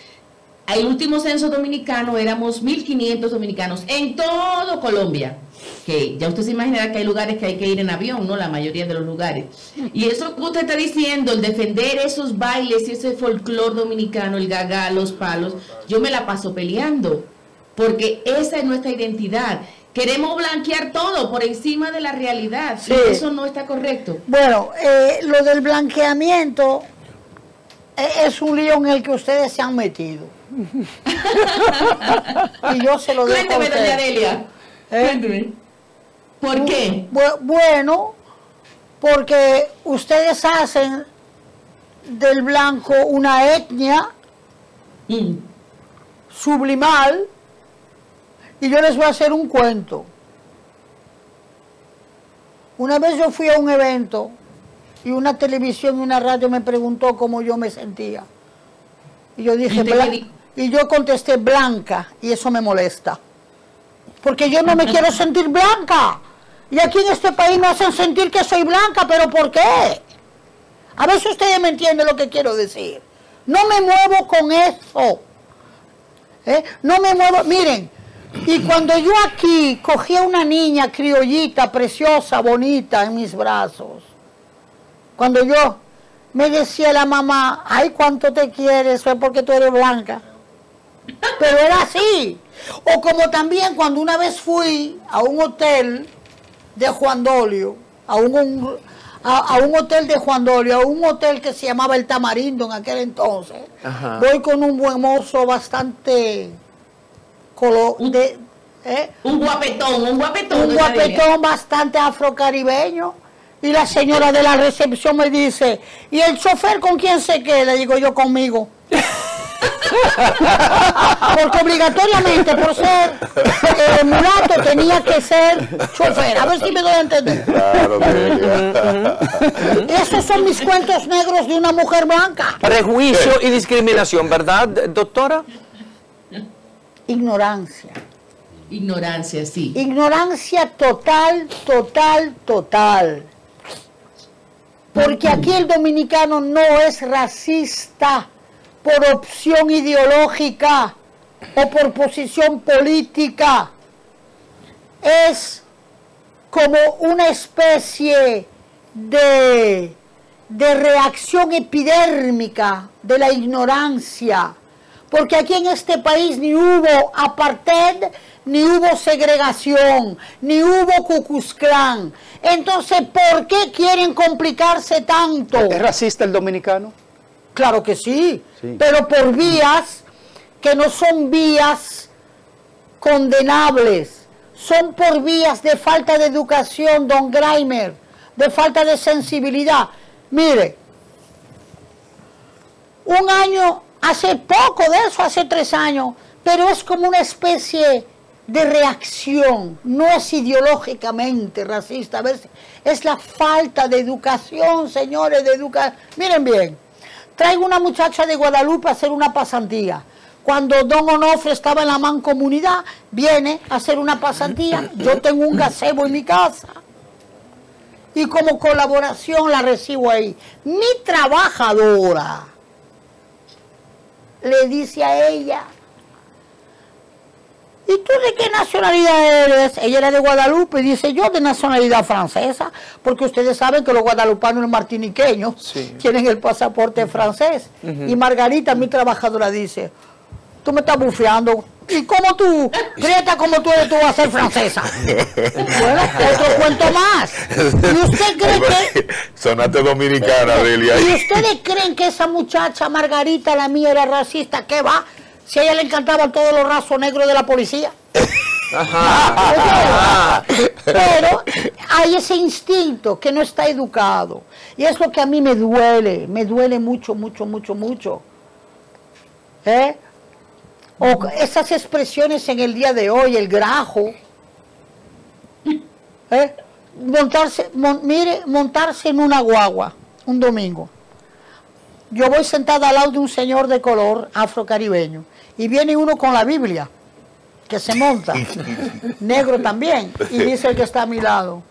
El último censo dominicano éramos 1.500 dominicanos en todo Colombia, que ya usted se imaginará que hay lugares que hay que ir en avión, ¿no? La mayoría de los lugares. Y eso que usted está diciendo, el defender esos bailes y ese folclore dominicano, el gagá, los palos, yo me la paso peleando, porque esa es nuestra identidad. Queremos blanquear todo por encima de la realidad, Sí. y eso no está correcto. Bueno, lo del blanqueamiento es un lío en el que ustedes se han metido. Y yo se lo dejo a Cuénteme, doña ustedes. Delia, cuénteme. ¿Por qué? Bueno, porque ustedes hacen del blanco una etnia sublimal, y yo les voy a hacer un cuento. Una vez yo fui a un evento y una televisión y una radio me preguntó cómo yo me sentía. Y yo dije, ¿Y usted qué dijo? y yo contesté blanca, y eso me molesta. Porque yo no me quiero sentir blanca. Y aquí en este país me hacen sentir que soy blanca, pero ¿por qué? A ver si ustedes me entienden lo que quiero decir. No me muevo con eso. No me muevo, miren, y cuando yo aquí cogí a una niña criollita, preciosa, bonita en mis brazos, cuando yo me decía la mamá, ay, cuánto te quieres, fue porque tú eres blanca. Pero era así. O como también cuando una vez fui a un hotel de Juan Dolio, a un hotel de Juan Dolio, a un hotel que se llamaba El Tamarindo en aquel entonces. Ajá. Voy con un buen mozo bastante Un guapetón, doña Delia. guapetón bastante afrocaribeño. Y la señora de la recepción me dice, ¿y el chofer con quién se queda? Digo yo, conmigo. Porque obligatoriamente, por ser mulato, tenía que ser chofer. A ver si me doy a entender. Claro, Delia. Esos son mis cuentos negros de una mujer blanca. Prejuicio y discriminación, ¿verdad, doctora? Ignorancia. Ignorancia, sí. Ignorancia total, total, total. Porque aquí el dominicano no es racista por opción ideológica o por posición política. Es como una especie de reacción epidérmica de la ignorancia. Porque aquí en este país ni hubo apartheid, ni hubo segregación, ni hubo Ku Klux Klan. Entonces, ¿por qué quieren complicarse tanto? ¿Es racista el dominicano? Claro que sí, Sí. pero por vías que no son vías condenables, son por vías de falta de educación, don Graimer, de falta de sensibilidad. Mire, un año, hace poco de eso, hace 3 años, pero es como una especie de reacción, no es ideológicamente racista, a ver, es la falta de educación, señores, de educación. Miren bien, traigo una muchacha de Guadalupe a hacer una pasantía. Cuando don Onofre estaba en la mancomunidad, viene a hacer una pasantía. Yo tengo un gazebo en mi casa. Y como colaboración la recibo ahí. Mi trabajadora le dice a ella, ¿y tú de qué nacionalidad eres? Ella era de Guadalupe, dice yo de nacionalidad francesa, porque ustedes saben que los guadalupanos y los martiniqueños tienen el pasaporte francés. Y Margarita, mi trabajadora, dice, tú me estás bufeando, y como tú, grieta como tú eres, tú vas a ser francesa. Bueno, otro cuento más. ¿Y usted cree que... Sonaste dominicana, Delia. ¿Y ustedes creen que esa muchacha, Margarita, la mía, era racista? ¿Qué va? Si a ella le encantaban todos los rasos negros de la policía. Pero hay ese instinto que no está educado. Y es lo que a mí me duele mucho, mucho, mucho, mucho. O esas expresiones en el día de hoy, el grajo. Montarse en una guagua un domingo. Yo voy sentada al lado de un señor de color afrocaribeño y viene uno con la Biblia, que se monta, negro también, y dice el que está a mi lado,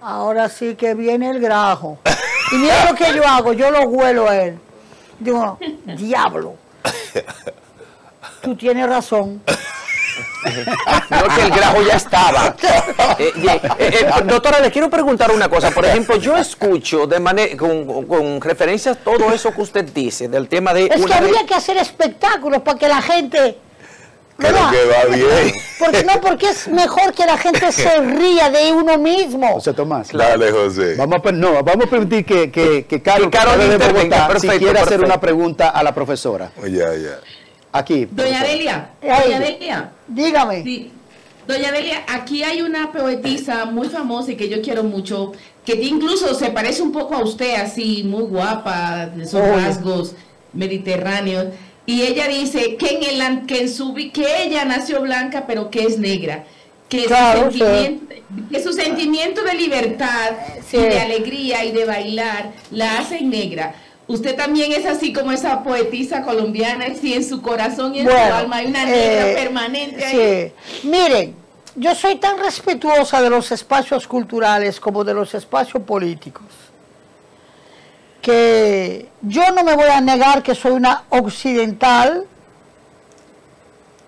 ahora sí que viene el grajo. Y mira lo que yo hago, yo lo huelo a él. Digo, diablo, tú tienes razón. No, que el grajo ya estaba. Doctora, le quiero preguntar una cosa. Por ejemplo, yo escucho de manera con referencia a todo eso que usted dice, del tema de... Es que habría que hacer espectáculos para que la gente... Creo que va bien. Porque es mejor que la gente se ría de uno mismo. José Tomás. Dale, José. Vamos a permitir que Carol de Bogotá, si quiere hacer una pregunta a la profesora. Ya. Aquí. Doña Delia, dígame. Sí. Doña Delia, aquí hay una poetisa muy famosa y que yo quiero mucho, que incluso se parece un poco a usted, así, muy guapa, de esos rasgos mediterráneos. Y ella dice que que ella nació blanca, pero que es negra. Que, claro, que su sentimiento de libertad, y de alegría y de bailar la hace negra. Usted también es así como esa poetisa colombiana, si en su corazón y en su alma hay una negra permanente ahí. Miren, yo soy tan respetuosa de los espacios culturales como de los espacios políticos, que yo no me voy a negar que soy una occidental,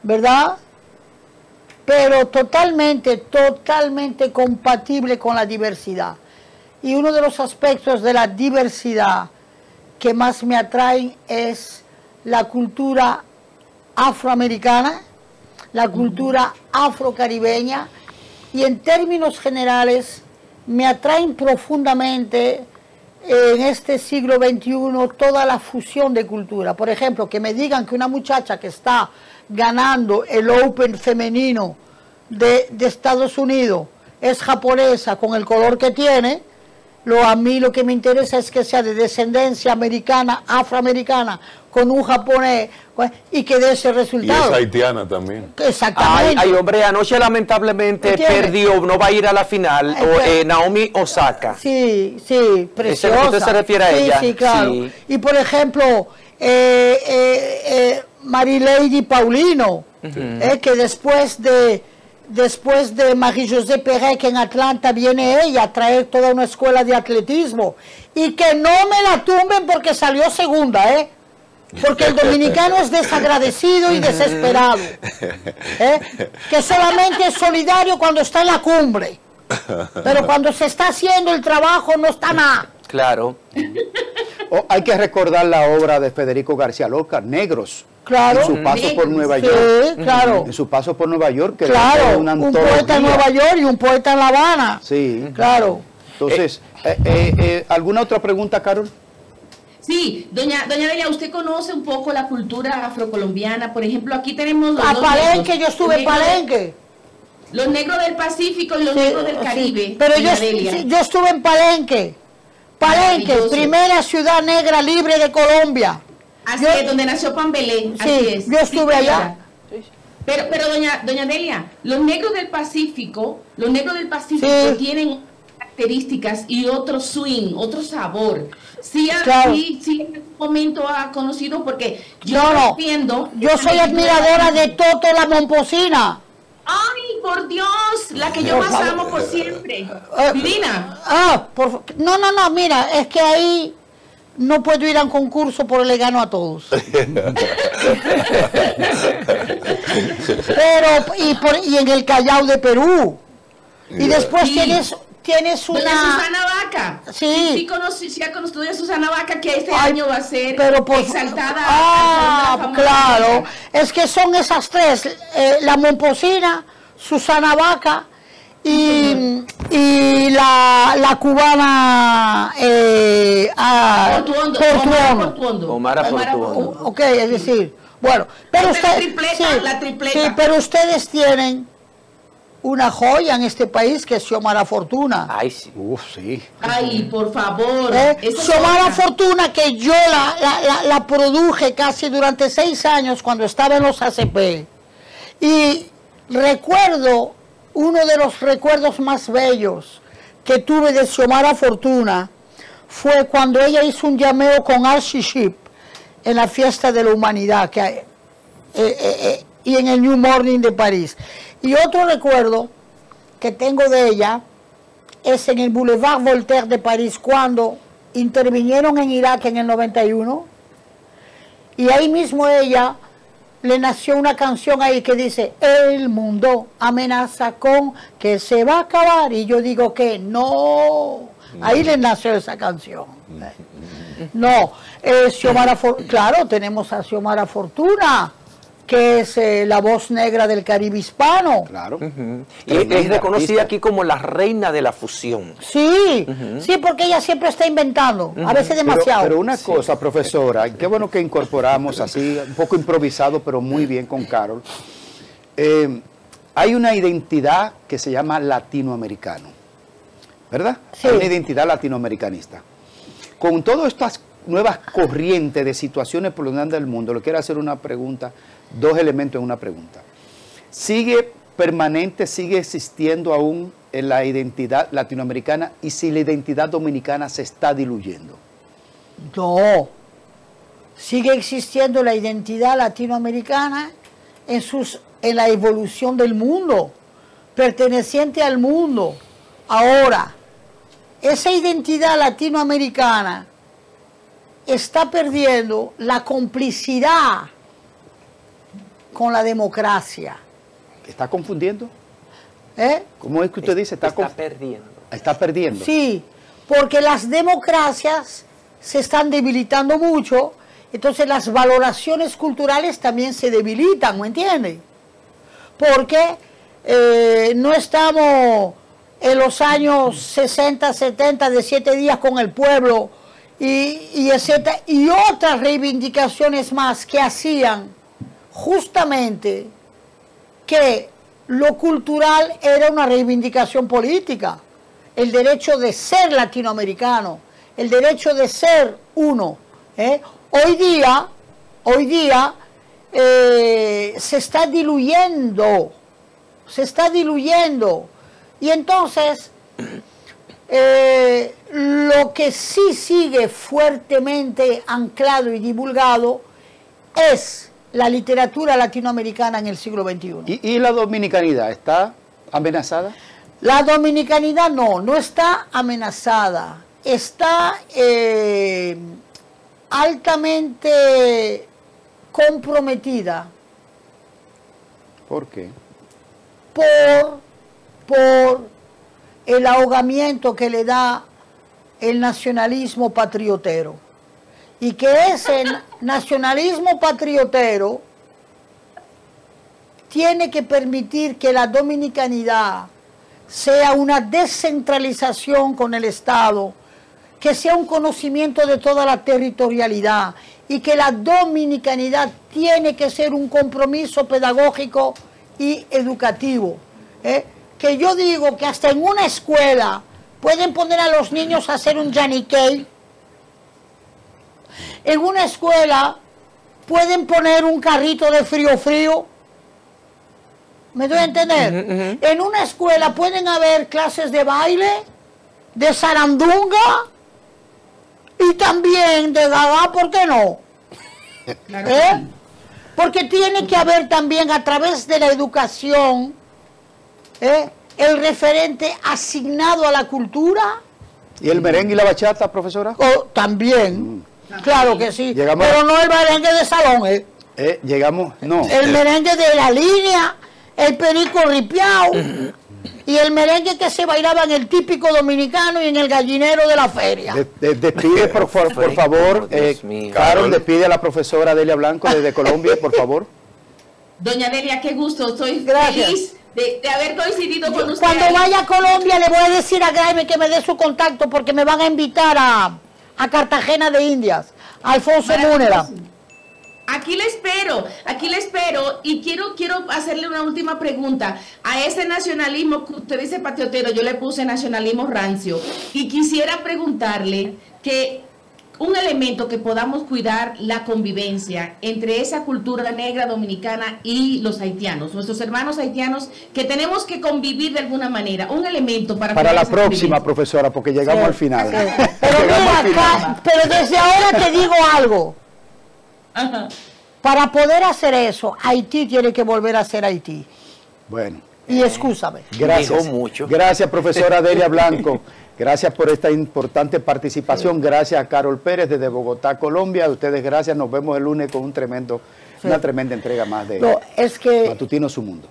¿verdad? Pero totalmente compatible con la diversidad. Y uno de los aspectos de la diversidad que más me atraen es la cultura afroamericana, la cultura afrocaribeña, y en términos generales me atraen profundamente en este siglo XXI toda la fusión de cultura. Por ejemplo, que me digan que una muchacha que está ganando el Open femenino de Estados Unidos es japonesa con el color que tiene. A mí lo que me interesa es que sea de descendencia americana, afroamericana, con un japonés, y que dé ese resultado. Y es haitiana también. Exactamente. Ay, hombre, anoche lamentablemente perdió, no va a ir a la final, Naomi Osaka. Sí, preciosa. ¿Usted se refiere a ella? Sí, claro. Sí. Y por ejemplo, Marilady Paulino, que después de Marie-José Pérez en Atlanta viene ella a traer toda una escuela de atletismo, y que no me la tumben porque salió segunda, porque el dominicano es desagradecido y desesperado, que solamente es solidario cuando está en la cumbre, pero cuando se está haciendo el trabajo no está nada. Claro. Hay que recordar la obra de Federico García Lorca, Negros. Claro. En su paso por Nueva York. Sí, claro. En su paso por Nueva York. Que claro, una un poeta en Nueva York y un poeta en La Habana. Sí. Claro. Entonces, ¿alguna otra pregunta, Carol? Sí, doña Delia, ¿usted conoce un poco la cultura afrocolombiana? Por ejemplo, aquí tenemos los Palenque, yo estuve en Palenque. Los negros del Pacífico y los negros del Caribe. Sí, pero yo estuve en Palenque. Palenque, primera ciudad negra libre de Colombia. Así es, donde nació Pambelé. Así es. Yo estuve allá. Pero doña Delia, los negros del Pacífico tienen características y otro swing, otro sabor. Sí, Claro. sí, en algún momento ha conocido, porque yo No, entiendo. yo soy admiradora de Toto la Momposina. Ay, por Dios, la que yo Por más favor. amo por siempre. Divina. No, mira, es que ahí no puedo ir a un concurso porque le gano a todos. y en el Callao de Perú. Y después Sí. tienes Doña una... Susana Vaca. Sí. Sí ha conocido a Susana Vaca, que este Ay, año va a ser pero exaltada. al Salón de la Fama claro. de la Música. Es que son esas tres. La Momposina, Susana Vaca y la cubana Portuondo. Omar Portuondo. Ok, es decir, bueno, pero La tripleta. sí, pero ustedes tienen una joya en este país que es Xiomara Fortuna. Ay, sí. Uf, sí. Ay, por favor. Esa Xiomara es otra. Fortuna, que yo la produje casi durante 6 años cuando estaba en los ACP. Y recuerdo, uno de los recuerdos más bellos que tuve de Xiomara Fortuna fue cuando ella hizo un llameo con Archie Shepp en la Fiesta de la Humanidad y en el New Morning de París. Y otro recuerdo que tengo de ella es en el Boulevard Voltaire de París, cuando intervinieron en Irak en el 91, y ahí mismo ella le nació una canción ahí que dice: el mundo amenaza con que se va a acabar, y yo digo que no, ahí le nació esa canción. No, claro, tenemos a Xiomara Fortuna, que es la voz negra del Caribe hispano. Claro. Y es reconocida aquí como la reina de la fusión. Sí, sí, porque ella siempre está inventando, a veces demasiado. Pero una cosa, profesora, qué bueno que incorporamos así, un poco improvisado, pero muy bien con Carol. Hay una identidad que se llama latinoamericano, ¿verdad? Sí. Hay una identidad latinoamericanista. Con todas estas nuevas corrientes de situaciones por donde anda el mundo, le quiero hacer una pregunta, 2 elementos en una pregunta. ¿Sigue permanente, sigue existiendo aún en la identidad latinoamericana, y si la identidad dominicana se está diluyendo? No, sigue existiendo la identidad latinoamericana en la evolución del mundo, perteneciente al mundo. Ahora, esa identidad latinoamericana está perdiendo la complicidad con la democracia. ¿Está confundiendo? ¿Eh? ¿Cómo es que usted dice? Está perdiendo. Está perdiendo. Sí, porque las democracias se están debilitando mucho, entonces las valoraciones culturales también se debilitan, ¿me entiende? Porque no estamos en los años 60, 70, de 7 días con el pueblo, y otras reivindicaciones más que hacían justamente que lo cultural era una reivindicación política, el derecho de ser latinoamericano, el derecho de ser uno. Hoy día se está diluyendo, y entonces lo que sí sigue fuertemente anclado y divulgado es la literatura latinoamericana en el siglo XXI. ¿Y la dominicanidad está amenazada? La dominicanidad no está amenazada, está altamente comprometida. ¿Por qué? Por el ahogamiento que le da el nacionalismo patriotero. Y que ese nacionalismo patriotero tiene que permitir que la dominicanidad sea una descentralización con el Estado, que sea un conocimiento de toda la territorialidad, y que la dominicanidad tiene que ser un compromiso pedagógico y educativo. Que yo digo que hasta en una escuela pueden poner a los niños a hacer un yaniquey. En una escuela pueden poner un carrito de frío. ¿Me doy a entender? En una escuela pueden haber clases de baile de Sarandunga y también de Gaga, ¿por qué no? Claro que sí. Porque tiene que haber también a través de la educación el referente asignado a la cultura. ¿Y el merengue y la bachata, profesora? También, claro que sí, Llegamos pero no el merengue de salón, llegamos, no. el merengue de la línea, el perico ripiao y el merengue que se bailaba en el típico dominicano y en el gallinero de la feria. Despide, por favor, Dios mío. Carol, despide a la profesora Delia Blanco desde Colombia, por favor. Doña Delia, qué gusto, estoy Gracias. feliz de haber coincidido con usted. Cuando ahí. vaya a Colombia le voy a decir a Graeme que me dé su contacto porque me van a invitar a Cartagena de Indias, a Alfonso Múnera. Aquí le espero y quiero hacerle una última pregunta. A ese nacionalismo que usted dice patriotero, yo le puse nacionalismo rancio y quisiera preguntarle que un elemento que podamos cuidar la convivencia entre esa cultura negra dominicana y los haitianos, nuestros hermanos haitianos, que tenemos que convivir de alguna manera, un elemento para Para la esa próxima, convivencia. profesora, porque llegamos al final. Pero mira, pero desde ahora te digo algo. Ajá. Para poder hacer eso, Haití tiene que volver a ser Haití. Bueno, Y excúsame. gracias. Dijo mucho. Gracias, profesora Delia Blanco. Gracias por esta importante participación. Gracias a Carol Pérez desde Bogotá, Colombia. A ustedes gracias. Nos vemos el lunes con una tremenda entrega más de No, es que Matutino Su Mundo.